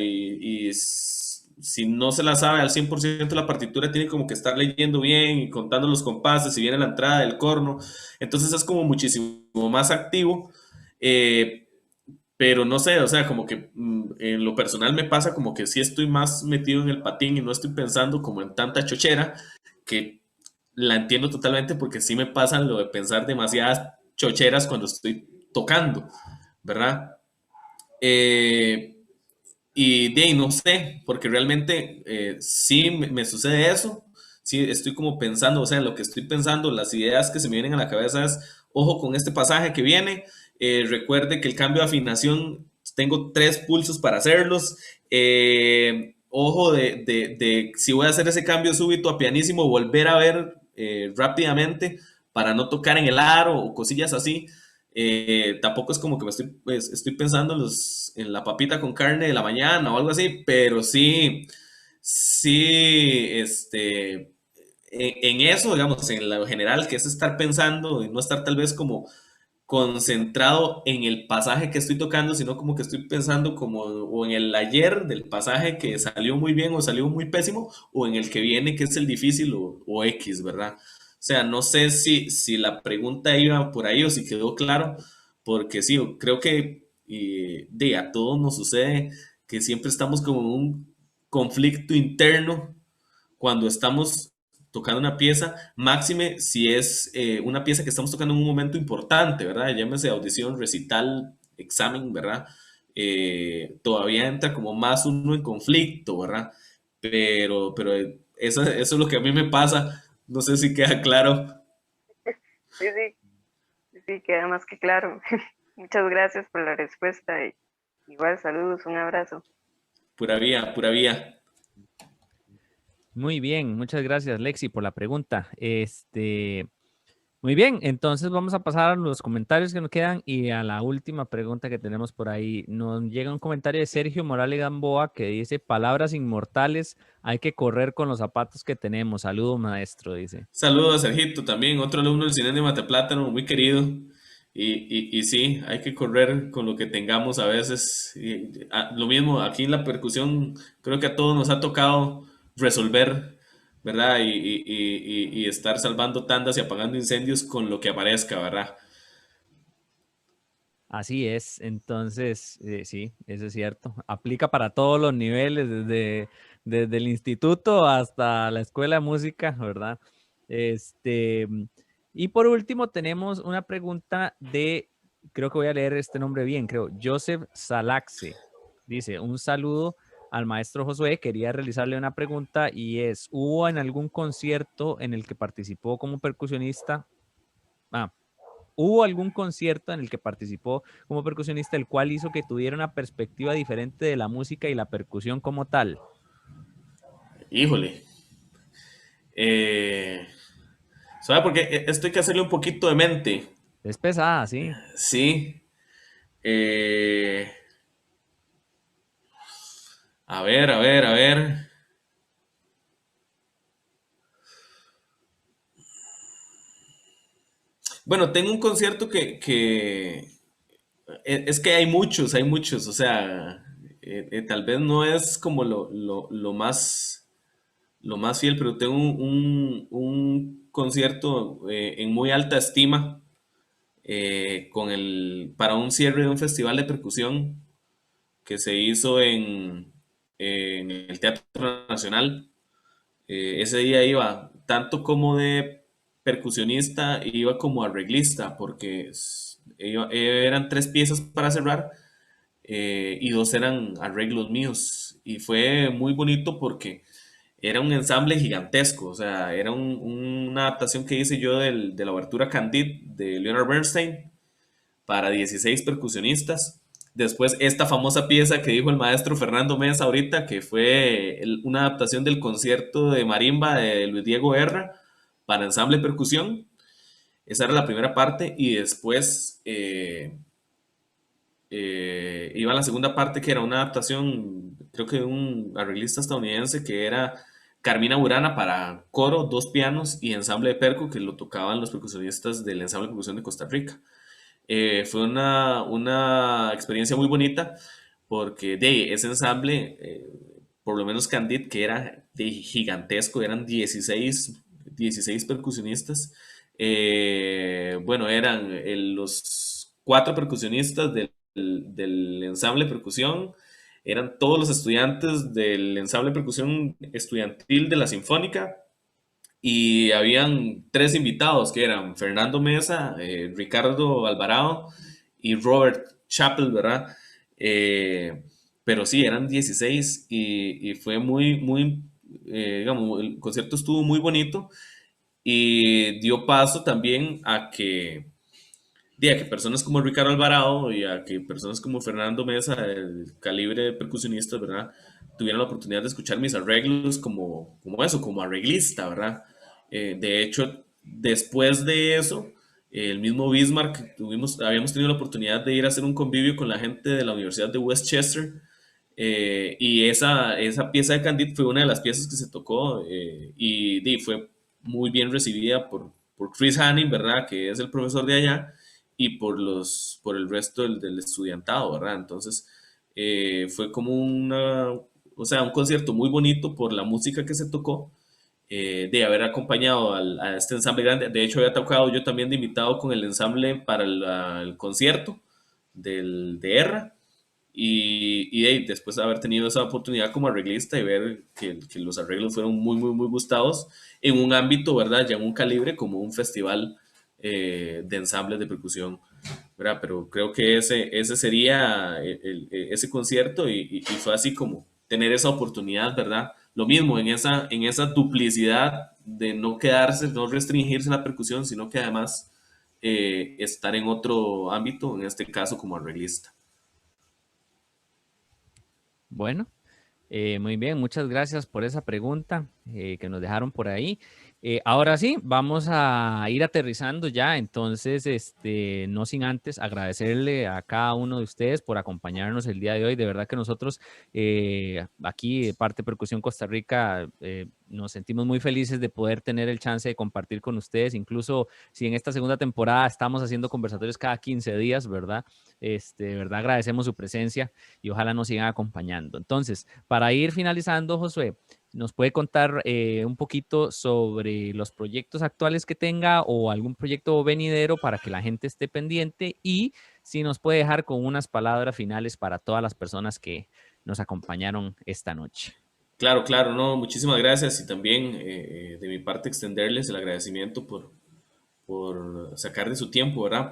si no se la sabe al 100% la partitura, tiene como que estar leyendo bien y contando los compases, si viene la entrada del corno. Entonces es como muchísimo más activo. Eh, pero no sé, o sea, como que en lo personal me pasa como que sí estoy más metido en el patín y no estoy pensando como en tanta chochera, que la entiendo totalmente porque sí me pasa lo de pensar demasiadas chocheras cuando estoy tocando, ¿verdad? Eh, y de ahí no sé, porque realmente sí me sucede eso, sí estoy como pensando, o sea, lo que estoy pensando, las ideas que se me vienen a la cabeza es, ojo con este pasaje que viene, recuerde que el cambio de afinación, tengo 3 pulsos para hacerlos, ojo de si voy a hacer ese cambio súbito a pianísimo, volver a ver rápidamente para no tocar en el aro o cosillas así. Tampoco es como que estoy pensando en la papita con carne de la mañana o algo así, pero sí, sí, en eso, digamos, en lo general, que es estar pensando y no estar tal vez como concentrado en el pasaje que estoy tocando, sino como que estoy pensando como o en el ayer del pasaje que salió muy bien o salió muy pésimo, o en el que viene que es el difícil o X, ¿verdad? O sea, no sé si la pregunta iba por ahí o si quedó claro, porque sí, creo que a todos nos sucede que siempre estamos como en un conflicto interno cuando estamos tocando una pieza, máxime si es una pieza que estamos tocando en un momento importante, ¿verdad? Llámese audición, recital, examen, ¿verdad? Todavía entra como más uno en conflicto, ¿verdad? Pero eso es lo que a mí me pasa, no sé si queda claro. sí, sí, sí, queda más que claro. Muchas gracias por la respuesta. Y igual, saludos, un abrazo. Pura vía, pura vía. Muy bien, muchas gracias, Lexi, por la pregunta. Muy bien, entonces vamos a pasar a los comentarios que nos quedan y a la última pregunta que tenemos por ahí. Nos llega un comentario de Sergio Morales Gamboa que dice: palabras inmortales, hay que correr con los zapatos que tenemos. Saludos, maestro, dice. Saludos a Sergito, también otro alumno del Cine de Mateplátano, muy querido. Y sí, hay que correr con lo que tengamos a veces. Lo mismo, aquí en la percusión, creo que a todos nos ha tocado resolver, ¿verdad? Y estar salvando tandas y apagando incendios con lo que aparezca, ¿verdad? Así es, entonces, sí, eso es cierto. Aplica para todos los niveles, desde el instituto hasta la escuela de música, ¿verdad? Este, y por último tenemos una pregunta de, creo que voy a leer este nombre bien, creo, Joseph Salaxe. Dice, un saludo al maestro Josué, quería realizarle una pregunta y es, ¿hubo en algún concierto en el que participó como percusionista? ¿Hubo algún concierto en el que participó como percusionista el cual hizo que tuviera una perspectiva diferente de la música y la percusión como tal? Híjole. Eh, ¿Sabe por qué? Esto hay que hacerle un poquito de mente. Es pesada, sí. Sí. Eh, a ver, a ver, a ver. Bueno, tengo un concierto es que hay muchos, o sea, tal vez no es como lo más fiel, pero tengo un concierto en muy alta estima para un cierre de un festival de percusión que se hizo en el Teatro Nacional. Ese día iba tanto como de percusionista, iba como arreglista, porque eran tres piezas para cerrar y dos eran arreglos míos. Y fue muy bonito porque era un ensamble gigantesco, o sea, era una adaptación que hice yo de la obertura Candide de Leonard Bernstein para 16 percusionistas. Después esta famosa pieza que dijo el maestro Fernando Mesa ahorita, que fue una adaptación del concierto de marimba de Luis Diego Guerra para ensamble percusión. Esa era la primera parte y después iba la segunda parte que era una adaptación, creo que de un arreglista estadounidense que era Carmina Burana para coro, dos pianos y ensamble de percu que lo tocaban los percusionistas del ensamble de percusión de Costa Rica. Fue una experiencia muy bonita porque de ese ensamble, por lo menos Candid, que era gigantesco, eran 16 percusionistas. Bueno, eran los cuatro percusionistas del ensamble de percusión, eran todos los estudiantes del ensamble de percusión estudiantil de la Sinfónica y habían tres invitados que eran Fernando Mesa, Ricardo Alvarado y Robert Chappell, ¿verdad? Eh, pero sí, eran 16 y fue digamos, el concierto estuvo muy bonito y dio paso también a que personas como Ricardo Alvarado y a que personas como Fernando Mesa, el calibre de percusionistas, ¿verdad? Tuvieron la oportunidad de escuchar mis arreglos como eso, como arreglista, ¿verdad? De hecho, después de eso, el mismo Bismarck, habíamos tenido la oportunidad de ir a hacer un convivio con la gente de la Universidad de Westchester y esa pieza de Candide fue una de las piezas que se tocó y fue muy bien recibida por Chris Hanning, ¿verdad? Que es el profesor de allá y por el resto del estudiantado, ¿verdad? Entonces, fue como o sea, un concierto muy bonito por la música que se tocó, de haber acompañado a este ensamble grande. De hecho, había tocado yo también de invitado con el ensamble para el concierto de Erra. Después de haber tenido esa oportunidad como arreglista y ver que los arreglos fueron muy, muy, muy gustados en un ámbito, ¿verdad? Ya en un calibre como un festival de ensambles de percusión, ¿verdad? Pero creo que ese sería ese concierto y fue así como tener esa oportunidad, ¿verdad? Lo mismo en esa duplicidad de no quedarse, no restringirse en la percusión, sino que además estar en otro ámbito, en este caso como arreglista. Bueno, muy bien, muchas gracias por esa pregunta que nos dejaron por ahí. Ahora sí, vamos a ir aterrizando ya, entonces, no sin antes agradecerle a cada uno de ustedes por acompañarnos el día de hoy. De verdad que nosotros aquí, Parte Percusión Costa Rica, nos sentimos muy felices de poder tener el chance de compartir con ustedes, incluso si en esta segunda temporada estamos haciendo conversatorios cada 15 días, ¿verdad? ¿Verdad? Agradecemos su presencia y ojalá nos sigan acompañando. Entonces, para ir finalizando, Josué, ¿nos puede contar un poquito sobre los proyectos actuales que tenga o algún proyecto venidero para que la gente esté pendiente? Y si nos puede dejar con unas palabras finales para todas las personas que nos acompañaron esta noche. Claro, claro, no, muchísimas gracias y también de mi parte extenderles el agradecimiento por sacar de su tiempo, ¿verdad?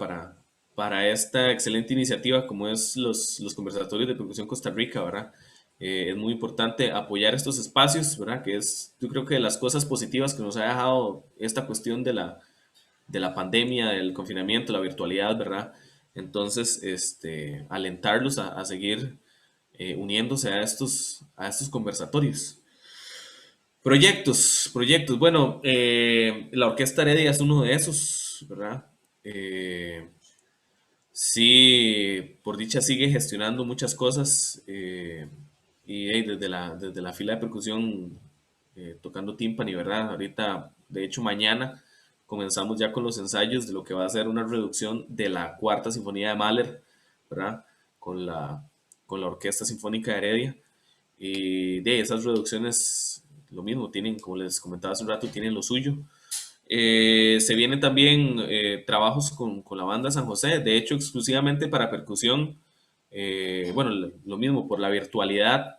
Para esta excelente iniciativa como es los conversatorios de percusión Costa Rica, ¿verdad? Es muy importante apoyar estos espacios, ¿verdad? Que es, yo creo que de las cosas positivas que nos ha dejado esta cuestión de la pandemia, del confinamiento, la virtualidad, ¿verdad? Entonces, alentarlos a seguir uniéndose a estos conversatorios. Proyectos. Bueno, la Orquesta Heredia es uno de esos, ¿verdad? Eh, sí, por dicha sigue gestionando muchas cosas y desde la fila de percusión tocando tímpani, ¿verdad? Ahorita, de hecho, mañana comenzamos ya con los ensayos de lo que va a ser una reducción de la Cuarta Sinfonía de Mahler, ¿verdad? Con con la Orquesta Sinfónica de Heredia. Y de esas reducciones, lo mismo, tienen, como les comentaba hace un rato, tienen lo suyo. Se vienen también trabajos con la banda San José, de hecho exclusivamente para percusión. Bueno, lo mismo, por la virtualidad,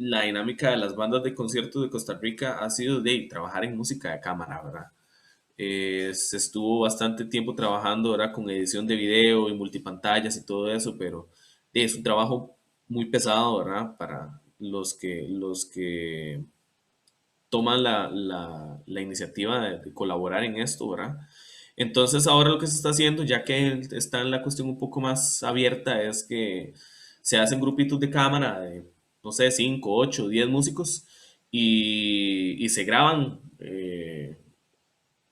la dinámica de las bandas de conciertos de Costa Rica ha sido de trabajar en música de cámara, ¿verdad? Se estuvo bastante tiempo trabajando, ¿verdad? Con edición de video y multipantallas y todo eso, pero es un trabajo muy pesado, ¿verdad? Para los que toman la iniciativa de colaborar en esto, ¿verdad? Entonces ahora lo que se está haciendo, ya que está en la cuestión un poco más abierta, es que se hacen grupitos de cámara de, no sé, 5 8 10 músicos y se graban,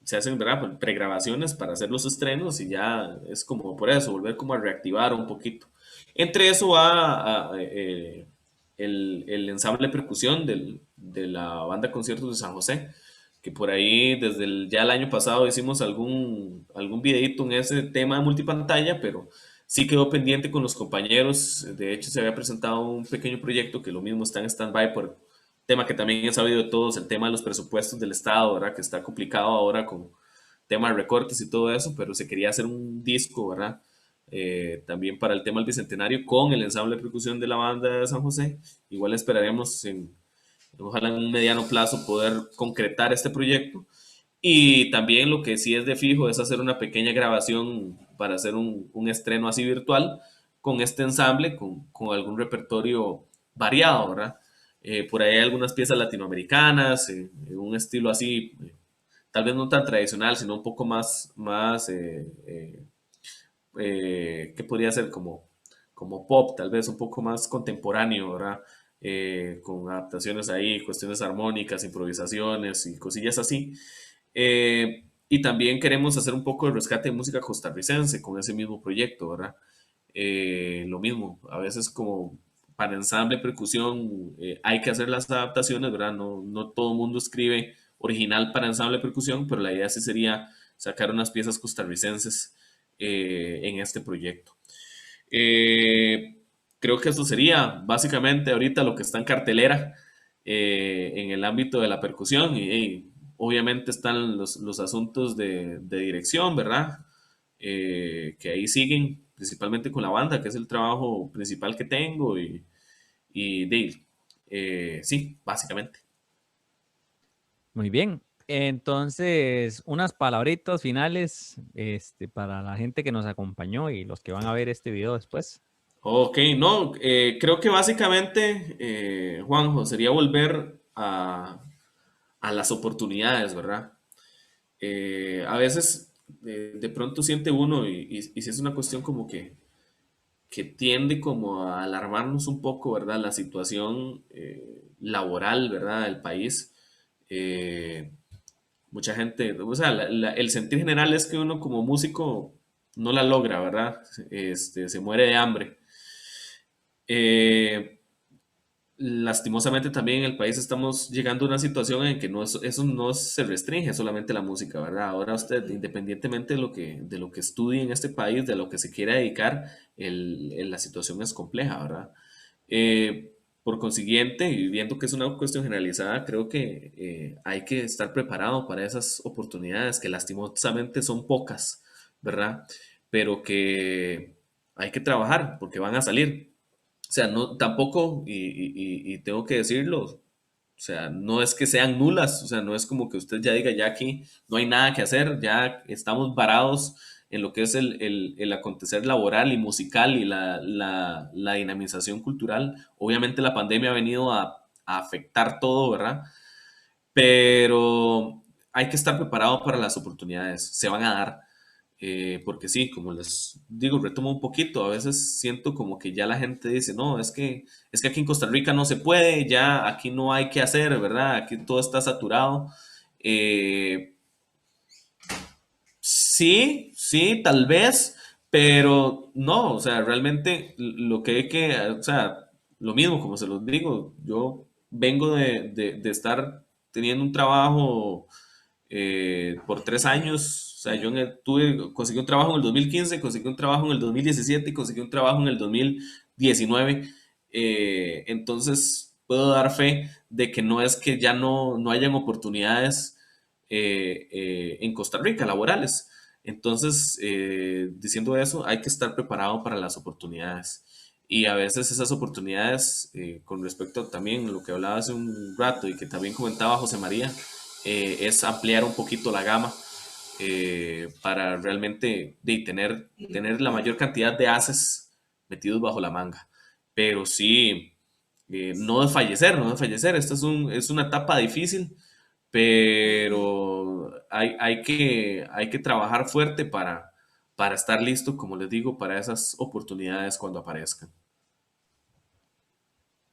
se hacen, ¿verdad? Pues, pregrabaciones para hacer los estrenos y ya es como por eso, volver como a reactivar un poquito. Entre eso va el ensamble de percusión de la banda Conciertos de San José, que por ahí desde ya el año pasado hicimos algún videito en ese tema de multipantalla, pero sí quedó pendiente con los compañeros. De hecho, se había presentado un pequeño proyecto que lo mismo está en stand-by por tema que también he sabido de todos, el tema de los presupuestos del Estado, ¿verdad? Que está complicado ahora con tema de recortes y todo eso, pero se quería hacer un disco, ¿verdad? También para el tema del Bicentenario con el ensamble de percusión de la banda de San José. Igual esperaremos ojalá en un mediano plazo poder concretar este proyecto. Y también lo que sí es de fijo es hacer una pequeña grabación para hacer un estreno así virtual con este ensamble, con algún repertorio variado, ¿verdad? Por ahí hay algunas piezas latinoamericanas, en un estilo así, tal vez no tan tradicional, sino un poco ¿qué podría ser? Como pop, tal vez un poco más contemporáneo, ¿verdad? Con adaptaciones ahí, cuestiones armónicas, improvisaciones y cosillas así. Y también queremos hacer un poco de rescate de música costarricense con ese mismo proyecto, ¿verdad? Lo mismo, a veces como para ensamble, percusión, hay que hacer las adaptaciones, ¿verdad? No todo el mundo escribe original para ensamble, percusión, pero la idea sí sería sacar unas piezas costarricenses en este proyecto. Eh, Creo que eso sería básicamente ahorita lo que está en cartelera en el ámbito de la percusión y obviamente están los asuntos de dirección, ¿verdad? Que ahí siguen, principalmente con la banda, que es el trabajo principal que tengo sí, básicamente. Muy bien. Entonces, unas palabritas finales para la gente que nos acompañó y los que van a ver este video después. Ok, no, creo que básicamente, Juanjo, sería volver a las oportunidades, ¿verdad? A veces de pronto siente uno y si es una cuestión como que tiende como a alarmarnos un poco, ¿verdad? La situación laboral, ¿verdad? Del país. Eh, Mucha gente, o sea, el sentir general es que uno como músico no la logra, ¿verdad? Se muere de hambre. Eh, Lastimosamente también en el país estamos llegando a una situación en que eso no se restringe solamente a la música, ¿verdad? Ahora usted, independientemente de lo que estudie en este país, de lo que se quiera dedicar, la situación es compleja, ¿verdad? Por consiguiente, y viendo que es una cuestión generalizada, creo que hay que estar preparado para esas oportunidades que lastimosamente son pocas, ¿verdad? Pero que hay que trabajar porque van a salir. O sea, no, tampoco, y tengo que decirlo, o sea, no es que sean nulas, o sea, no es como que usted ya diga, ya aquí no hay nada que hacer, ya estamos varados en lo que es el acontecer laboral y musical y la dinamización cultural. Obviamente la pandemia ha venido a afectar todo, ¿verdad? Pero hay que estar preparado para las oportunidades, se van a dar. Porque sí, como les digo, retomo un poquito, a veces siento como que ya la gente dice, no, es que aquí en Costa Rica no se puede, ya aquí no hay que hacer, ¿verdad? Aquí todo está saturado. Eh, sí, sí, tal vez, pero no, o sea, realmente lo que hay que, o sea, lo mismo, como se los digo, yo vengo de estar teniendo un trabajo por 3 años. O sea, conseguí un trabajo en el 2015, conseguí un trabajo en el 2017 y conseguí un trabajo en el 2019. Entonces, puedo dar fe de que no es que ya no hayan oportunidades en Costa Rica laborales. Entonces, diciendo eso, hay que estar preparado para las oportunidades. Y a veces esas oportunidades, con respecto también a lo que hablaba hace un rato y que también comentaba José María, es ampliar un poquito la gama para realmente tener la mayor cantidad de haces metidos bajo la manga. Pero sí, no desfallecer, no desfallecer. Esta es una etapa difícil, pero hay que trabajar fuerte para estar listo, como les digo, para esas oportunidades cuando aparezcan.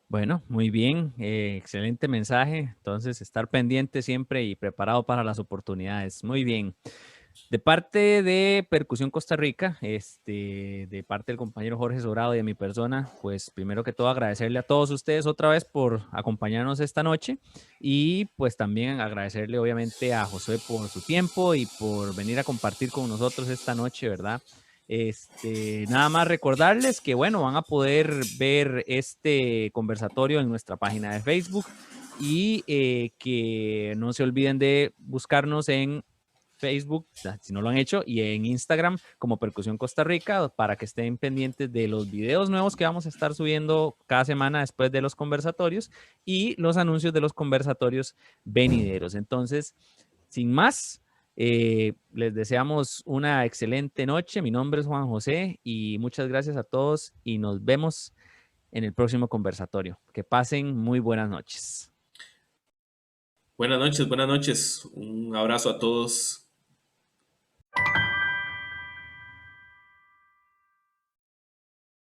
Bueno, muy bien, excelente mensaje. Entonces, estar pendiente siempre y preparado para las oportunidades. Muy bien. De parte de Percusión Costa Rica, de parte del compañero Jorge Sobrado y de mi persona, pues primero que todo agradecerle a todos ustedes otra vez por acompañarnos esta noche y pues también agradecerle obviamente a Josué por su tiempo y por venir a compartir con nosotros esta noche, ¿verdad? Nada más recordarles que, bueno, van a poder ver este conversatorio en nuestra página de Facebook y que no se olviden de buscarnos en Facebook, si no lo han hecho, y en Instagram como Percusión Costa Rica, para que estén pendientes de los videos nuevos que vamos a estar subiendo cada semana después de los conversatorios y los anuncios de los conversatorios venideros. Entonces, sin más, les deseamos una excelente noche. Mi nombre es Juan José y muchas gracias a todos y nos vemos en el próximo conversatorio. Que pasen muy buenas noches. Buenas noches, buenas noches. Un abrazo a todos.